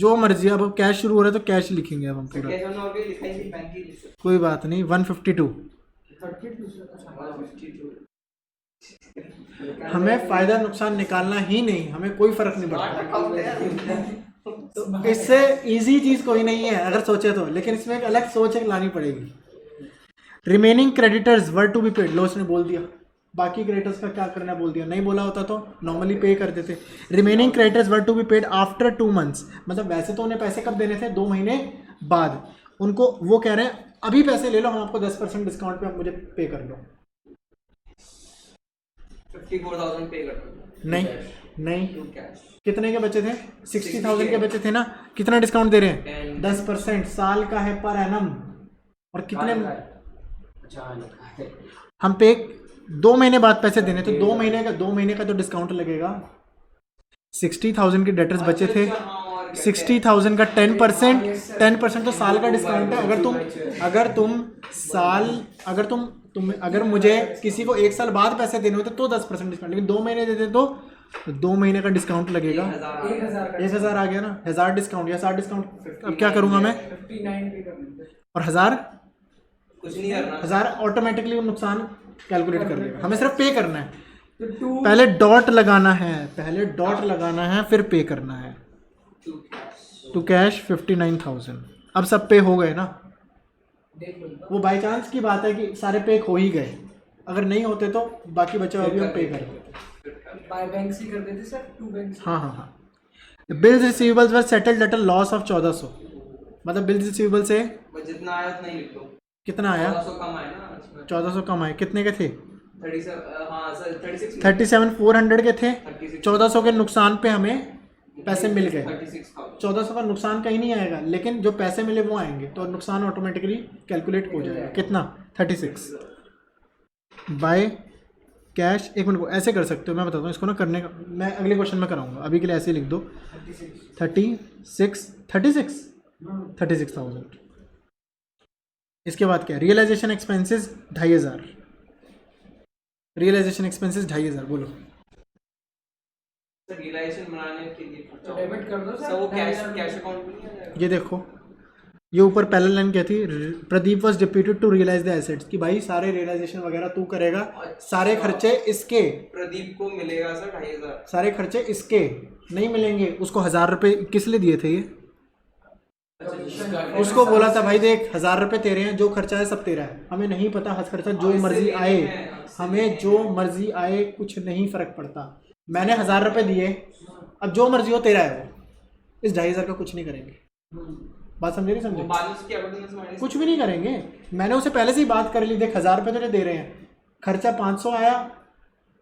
जो मर्जी, अब कैश शुरू हो रहा है तो कैश लिखेंगे अब हम पूरा, कैश ऑन ऑलवेज लिखा ही बैंक ही लिख सकते कोई बात नहीं। 152 हमें फ़ायदा नुकसान निकालना ही नहीं, हमें कोई फ़र्क नहीं पड़ता। तो इससे इजी चीज़ कोई नहीं है अगर सोचे तो, लेकिन इसमें एक अलग सोच एक लानी पड़ेगी। Remaining creditors were to be paid, लो उसने बोल दिया, बाकी क्रेडिटर्स का क्या करना है बोल दिया, नहीं बोला होता तो नॉर्मली पे कर देते। Remaining creditors were to be paid after 2 months, मतलब वैसे तो उन्हें पैसे कब देने थे, 2 महीने बाद। उनको वो कह रहे हैं अभी पैसे ले लो, हम आपको 10% डिस्काउंट पे आप मुझे पे कर लो। 54,000 पे कर दो। नहीं टू कैश कितने के बचे थे, 60,000 के बचे थे ना, कितना डिस्काउंट दे रहे हैं, 10%, साल का है पर एनम, और कितने हम पे 2 महीने बाद पैसे देने, तो 2 महीने का तो डिस्काउंट लगेगा। 60,000 के डेटर्स बचे थे, 60,000 का 10% तो साल का डिस्काउंट है। अगर मुझे किसी को 1 साल बाद पैसे देने होते तो 10% डिस्काउंट, लेकिन 2 महीने देते तो 2 महीने का डिस्काउंट लगेगा। 1,000 आ गया ना, 1,000 डिस्काउंट, या 60 डिस्काउंट। अब क्या करूंगा मैं, 59 पे कर लेते हैं। और 1,000 कुछ नहीं करना, 1,000 ऑटोमेटिकली नुकसान कैलकुलेट कर लेगा, हमें सिर्फ पे करना है। तो 2 पहले डॉट लगाना है, फिर पे करना है। टू कैश 59,000, अब सब पे हो गए ना। देख लो वो बाई चांस की बात है कि सारे पे हो ही गए, अगर नहीं होते तो बाकी बचे हुए भी हम पे कर देते। बाय बैंक से कर देते सर, 2 बैंक से। हाँ। Bills receivables were settled at a loss of 1400, मतलब बिल्स रिसीवेबल से बस जितना आया उतना ही लिख दो। कितना आया, 1400 कम आया ना इसमें। 1400 कम आए, कितने के थे, 37, हाँ सर 36 37,400 के थे। 36 1400 के नुकसान पे हमें पैसे मिल गए। 36,000 1400 का नुकसान कहीं नहीं आएगा, लेकिन जो पैसे मिले वो आएंगे, तो नुकसान ऑटोमेटिकली कैलकुलेट हो जाएगा। कितना, 36 बाय कैश। एक मिनट को ऐसे कर सकते हो, मैं बताता हूँ इसको ना करने का, मैं अगले क्वेश्चन में कराऊंगा, अभी के लिए ऐसे ही लिख दो। 36,000। इसके बाद क्या, रियलाइजेशन एक्सपेंसेस 2,500, रियलाइजेशन एक्सपेंसेस 2,500, बोलो। सर रियलाइजेशन बनाने के लिए खर्चा डेबिट कर दो सर, वो कैश अकाउंट में नहीं आ जाएगा। ये देखो, ये ऊपर पहले लाइन क्या थी, Pradeep was deputed to realise the assets, कि भाई सारे रियलाइजेशन वगैरह तू करेगा, सारे खर्चे इसके, प्रदीप को मिलेगा सर 2,500। सारे खर्चे इसके नहीं मिलेंगे। उसको 1,000 रुपये किस लिए दिए थे ये, उसको बोला था भाई देख 1,000 रुपये तेरे हैं, जो खर्चा है सब तेरा है, हमें नहीं पता हर खर्चा जो मर्जी आए, हमें जो मर्जी आए, कुछ नहीं फर्क पड़ता। मैंने 1,000 रुपये दिए, अब जो मर्जी हो तेरा है वो, इस 2,500 का कुछ नहीं करेंगे। बात समझे नहीं समझे, कुछ भी नहीं करेंगे। मैंने उसे पहले से ही बात कर ली, देख 1,000 रुपये तुझे दे रहे हैं, खर्चा 500 आया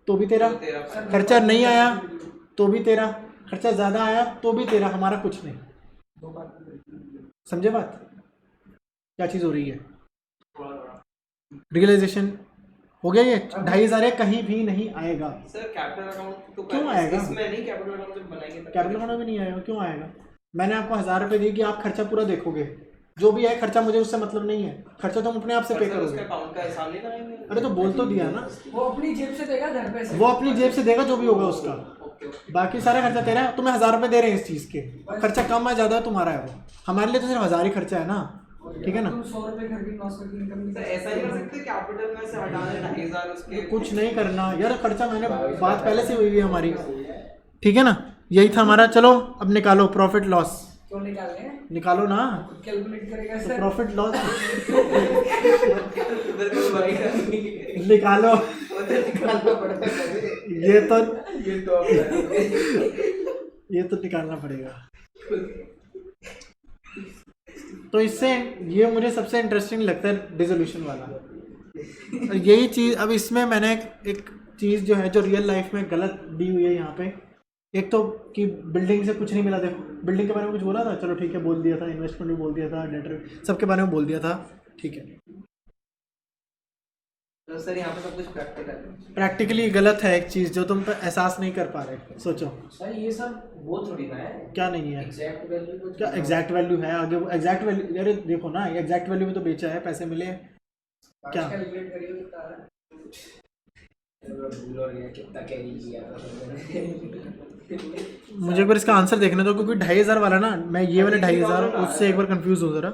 तो भी तेरा, खर्चा नहीं आया तो भी तेरा, खर्चा ज़्यादा आया तो भी तेरा, हमारा कुछ नहीं। समझे बात, क्या चीज़ हो रही है। रियलाइजेशन हो गया, ये 2,500 है, कहीं भी नहीं आएगा। सर कैपिटल अकाउंट तो क्यों आएगा? इसमें नहीं, कैपिटल अकाउंट जब बनाएंगे तब कैपिटल अकाउंट में नहीं आएगा, क्यों आएगा। मैंने आपको 1,000 रुपये दिए कि आप खर्चा पूरा देखोगे, जो भी है खर्चा मुझे उससे मतलब नहीं है, खर्चा तुम अपने आप से पे सर, उसके करोगे। अकाउंट का हिसाब नहीं कराएंगे। अरे तो बोल तो दिया ना, वो अपनी जेब से देगा घर पे से। वो अपनी जेब से देगा जो भी होगा उसका, ओके बाकी सारा खर्चा तेरा है। तुम्हें 1,000 रुपये दे रहे हैं इस चीज़ के, खर्चा कम है ज़्यादा है तुम्हारा है, वो हमारे लिए तो सिर्फ 1,000 ही खर्चा है ना, ठीक है ना। तुम 100 रुपए घर की 900 की इनकम सर ऐसा नहीं कर सकते कैपिटल में से हटा दें 2,500 उसके। कुछ नहीं करना यार, खर्चा मैंने बात पहले से हुई है हमारी, ठीक है ना, यही था हमारा। चलो अब निकालो प्रॉफिट लॉस, क्यों निकालने हैं, निकालो ना, कैलकुलेट करेगा तो सर। प्रॉफिट लॉस बिल्कुल वही करनी निकालो। निकालना पड़ता है। ये तो अब ये तो निकालना पड़ेगा। तो इससे ये मुझे सबसे इंटरेस्टिंग लगता है डिसोल्यूशन वाला। और यही चीज़ अब इसमें मैंने एक चीज़ जो है जो रियल लाइफ में गलत दी हुई है यहाँ पे, एक तो कि बिल्डिंग से कुछ नहीं मिला। देखो बिल्डिंग के बारे में कुछ बोला था, चलो ठीक है बोल दिया था, इन्वेस्टमेंट भी बोल दिया था, डेटर सबके बारे में बोल दिया था, ठीक है। तो सर यहाँ पे सब कुछ प्रैक्टिकल है। प्रैक्टिकली गलत है एक चीज़ जो तुम पे एहसास नहीं कर पा रहे। सोचो सर ये सब वो थोड़ी ना है, क्या नहीं है, एग्जैक्ट वैल्यू को क्या एग्जैक्ट वैल्यू है आगे, एग्जैक्ट वैल्यू अरे देखो ना, एग्जैक्ट वैल्यू में तो बेचा है, पैसे मिले क्या? कैलकुलेट करिए कितना है। भूल हो गया कितना कैरी किया था मुझे एक बार इसका आंसर देखने दो, क्योंकि 2500 वाला ना, मैं ये वाले 2500 उससे एक बार कंफ्यूज हूँ ज़रा।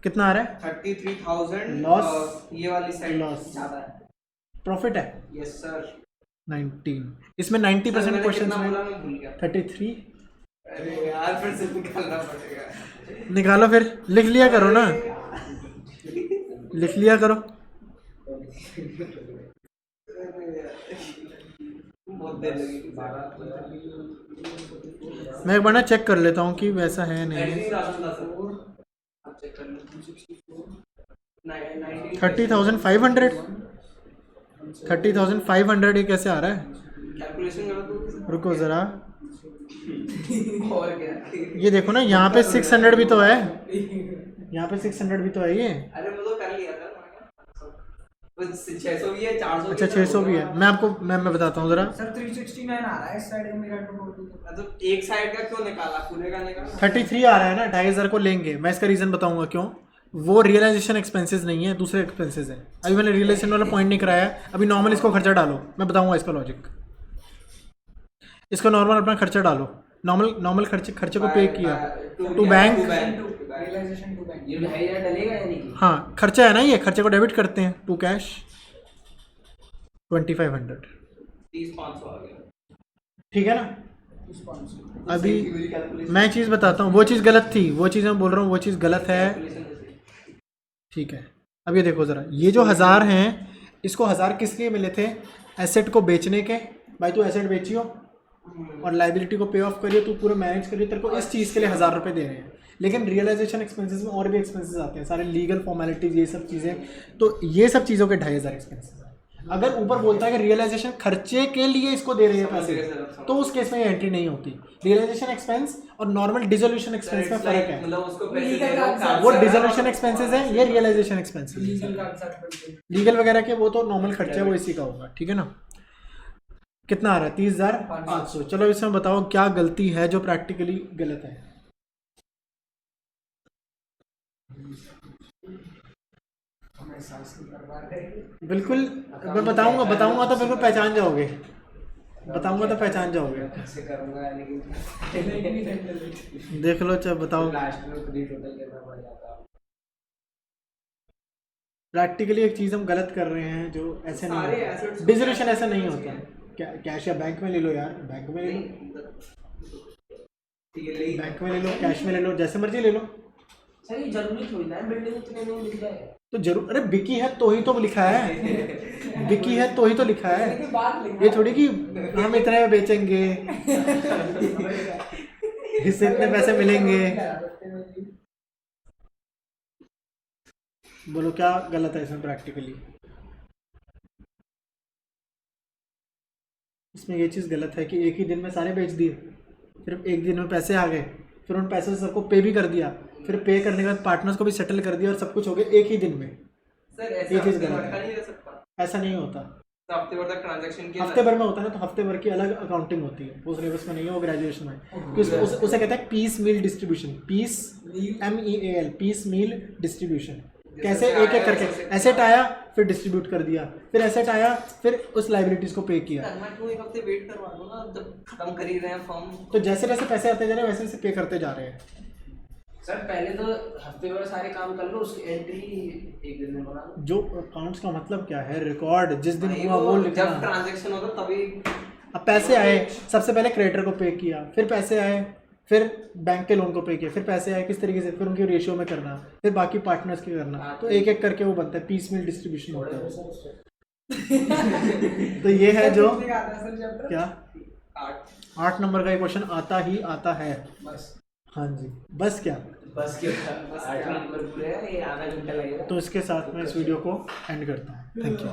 कितना आ रहा है? 33,000 Loss. ये वाली साइड Loss. ज्यादा है। प्रॉफिट है यस सर। 19, इसमें 90% क्वेश्चन में बोला मैं भूल गया। 33 अरे यार फिर से निकालना पड़ेगा। निकालो, फिर लिख लिया करो ना, लिख लिया करो। बहुत देर लगेगी। मैं एक बार ना चेक कर लेता हूँ कि वैसा है नहीं। 30,500 30,500 ये कैसे आ रहा है? कैलकुलेशन करो तो। रुको ज़रा, और क्या? ये देखो ना, यहाँ पे 600 भी तो है, यहाँ पे 600 भी तो है ये। अरे वो तो कर लिया था। 600 भी है, 400 अच्छा 600 भी है। मैं बताता हूँ ज़रा। सर 369 आ रहा है इस साइड में मेरा टोटल। मतलब एक साइड का क्यों निकाला, पूरे का निकाला? 33 आ रहा है ना, 2500 को लेंगे। मैं इसका रीज़न बताऊंगा क्यों। वो रियलाइजेशन एक्सपेंसेस नहीं है, दूसरे एक्सपेंसेस हैं। अभी मैंने रियलाइजेशन वाला पॉइंट नहीं कराया, अभी नॉर्मल इसको खर्चा डालो, मैं बताऊंगा इसका लॉजिक। इसको नॉर्मल अपना खर्चा डालो, नॉर्मल खर्चे को पे किया to bank. Realisation to bank. ये 2,500 डलेगा यानी कि हाँ खर्चा है ना, ये खर्चे को डेबिट करते हैं टू कैश। 2500 30,500 आ गया। ठीक है ना। अभी मैं चीज़ बताता हूँ, वो चीज़ गलत थी, वो चीज़ मैं बोल रहा हूँ वो चीज़ गलत है। ठीक है, अब ये देखो ज़रा, ये जो 1000 हैं, इसको 1000 किस लिए मिले थे? एसेट को बेचने के। भाई तू एसेट बेचियो और लाइबिलिटी को पे ऑफ करियो, तू पूरा मैनेज करियो, तेरे को इस चीज़ के लिए 1000 रुपये दे रहे हैं। लेकिन रियलाइजेशन एक्सपेंसेस में और भी एक्सपेंसेस आते हैं, सारे लीगल फॉर्मेलिटीज़, ये सब चीज़ें, तो ये सब चीज़ों के 2500 एक्सपेंसेस हैं। अगर ऊपर बोलता है कि रियलाइजेशन खर्चे के लिए इसको दे रहे हैं पैसे, तो उस केस में ये एंट्री नहीं होती। रियलाइजेशन एक्सपेंस और नॉर्मल डिसोल्यूशन एक्सपेंस में फ़र्क है। मतलब उसको पैसे दे रहे हो, वो डिसोल्यूशन एक्सपेंसेस है, ये रियलाइजेशन एक्सपेंसेस। लीगल कागजात लीगल वगैरह के वो तो नॉर्मल खर्चा है, वो इसी का होगा। ठीक है ना। कितना आ रहा है? 30,500। चलो इसमें बताओ क्या गलती है जो प्रैक्टिकली गलत है। बिल्कुल, मैं बताऊंगा तो बिल्कुल पहचान जाओगे, बताऊंगा तो पहचान जाओगे। ऐसे करूंगा लेकिन देख लो, चल बताओ। लास्ट में खुद ही टोटल करना पड़ जाता। प्रैक्टिकली एक चीज़ हम गलत कर रहे हैं, जो ऐसे सारे नहीं, assets को डिसोल्यूशन ऐसा नहीं होता। क्या कैश या बैंक में ले लो यार, बैंक में ले लो, बैंक में ले लो, कैश में ले लो, जैसे मर्जी ले लो। सर ये जरूरी थोड़ी ना है बिल्डिंग इतने में लिख जाए। तो जरूर, अरे बिकी है तो ही तो लिखा है, बिकी है तो ही तो लिखा है। ये थोड़ी कि हम इतने में बेचेंगे, इससे इतने पैसे मिलेंगे। बोलो क्या गलत है इसमें प्रैक्टिकली? इसमें ये चीज़ गलत है कि एक ही दिन में सारे बेच दिए, फिर एक दिन में पैसे आ गए, फिर उन पैसों से सबको पे भी कर दिया, फिर पे करने के बाद पार्टनर्स को भी सेटल कर दिया और सब कुछ हो गया एक ही दिन में। सर ये ऐसा चीज़ हफ्ते गलत भर है। का नहीं रह सकता। ऐसा नहीं होता। तो हफ्ते भर तक ट्रांजैक्शन की हफ्ते भर में होता है ना, तो हफ्ते भर की अलग अकाउंटिंग होती है, वो सिलेबस में नहीं है, वो ग्रेजुएशन में है। उसे कहते हैं पीस मील डिस्ट्रीब्यूशन, पीस MEAL, पीस मील डिस्ट्रीब्यूशन। कैसे? एक एक करके एसेट आया फिर डिस्ट्रीब्यूट कर दिया, फिर एसेट आया फिर उस लाइबिलिटीज को पे किया। करना क्यों, एक हफ्ते वेट करवा दो ना, जब खत्म कर ही रहे हैं फॉर्म। तो जैसे जैसे पैसे आते जा रहे हैं वैसे वैसे पे करते जा रहे हैं। सर पहले तो हफ्ते भर सारे काम कर लो, उसकी एंट्री एक दिन में बना लो। जो अकाउंट्स का मतलब क्या है? रिकॉर्ड जिस दिन भाई हुआ वो जब लिखना। ट्रांजैक्शन होता तभी। अब पैसे आए, सबसे पहले क्रेडिटर को पे किया, फिर पैसे आए, फिर बैंक के लोन को पे किया, फिर पैसे आए किस तरीके से, फिर उनकी रेशियो में करना, फिर बाकी पार्टनर्स के करना, तो एक एक करके वो बनता है, पीस मील डिस्ट्रीब्यूशन होता है। तो ये है जो क्या 8 नंबर का क्वेश्चन आता ही आता है। बस हाँ जी, बस क्या? बस के 8 नंबर पूरे हैं, ये आधा घंटा लगेगा। तो इसके साथ मैं इस वीडियो को एंड करता हूँ। Thank you.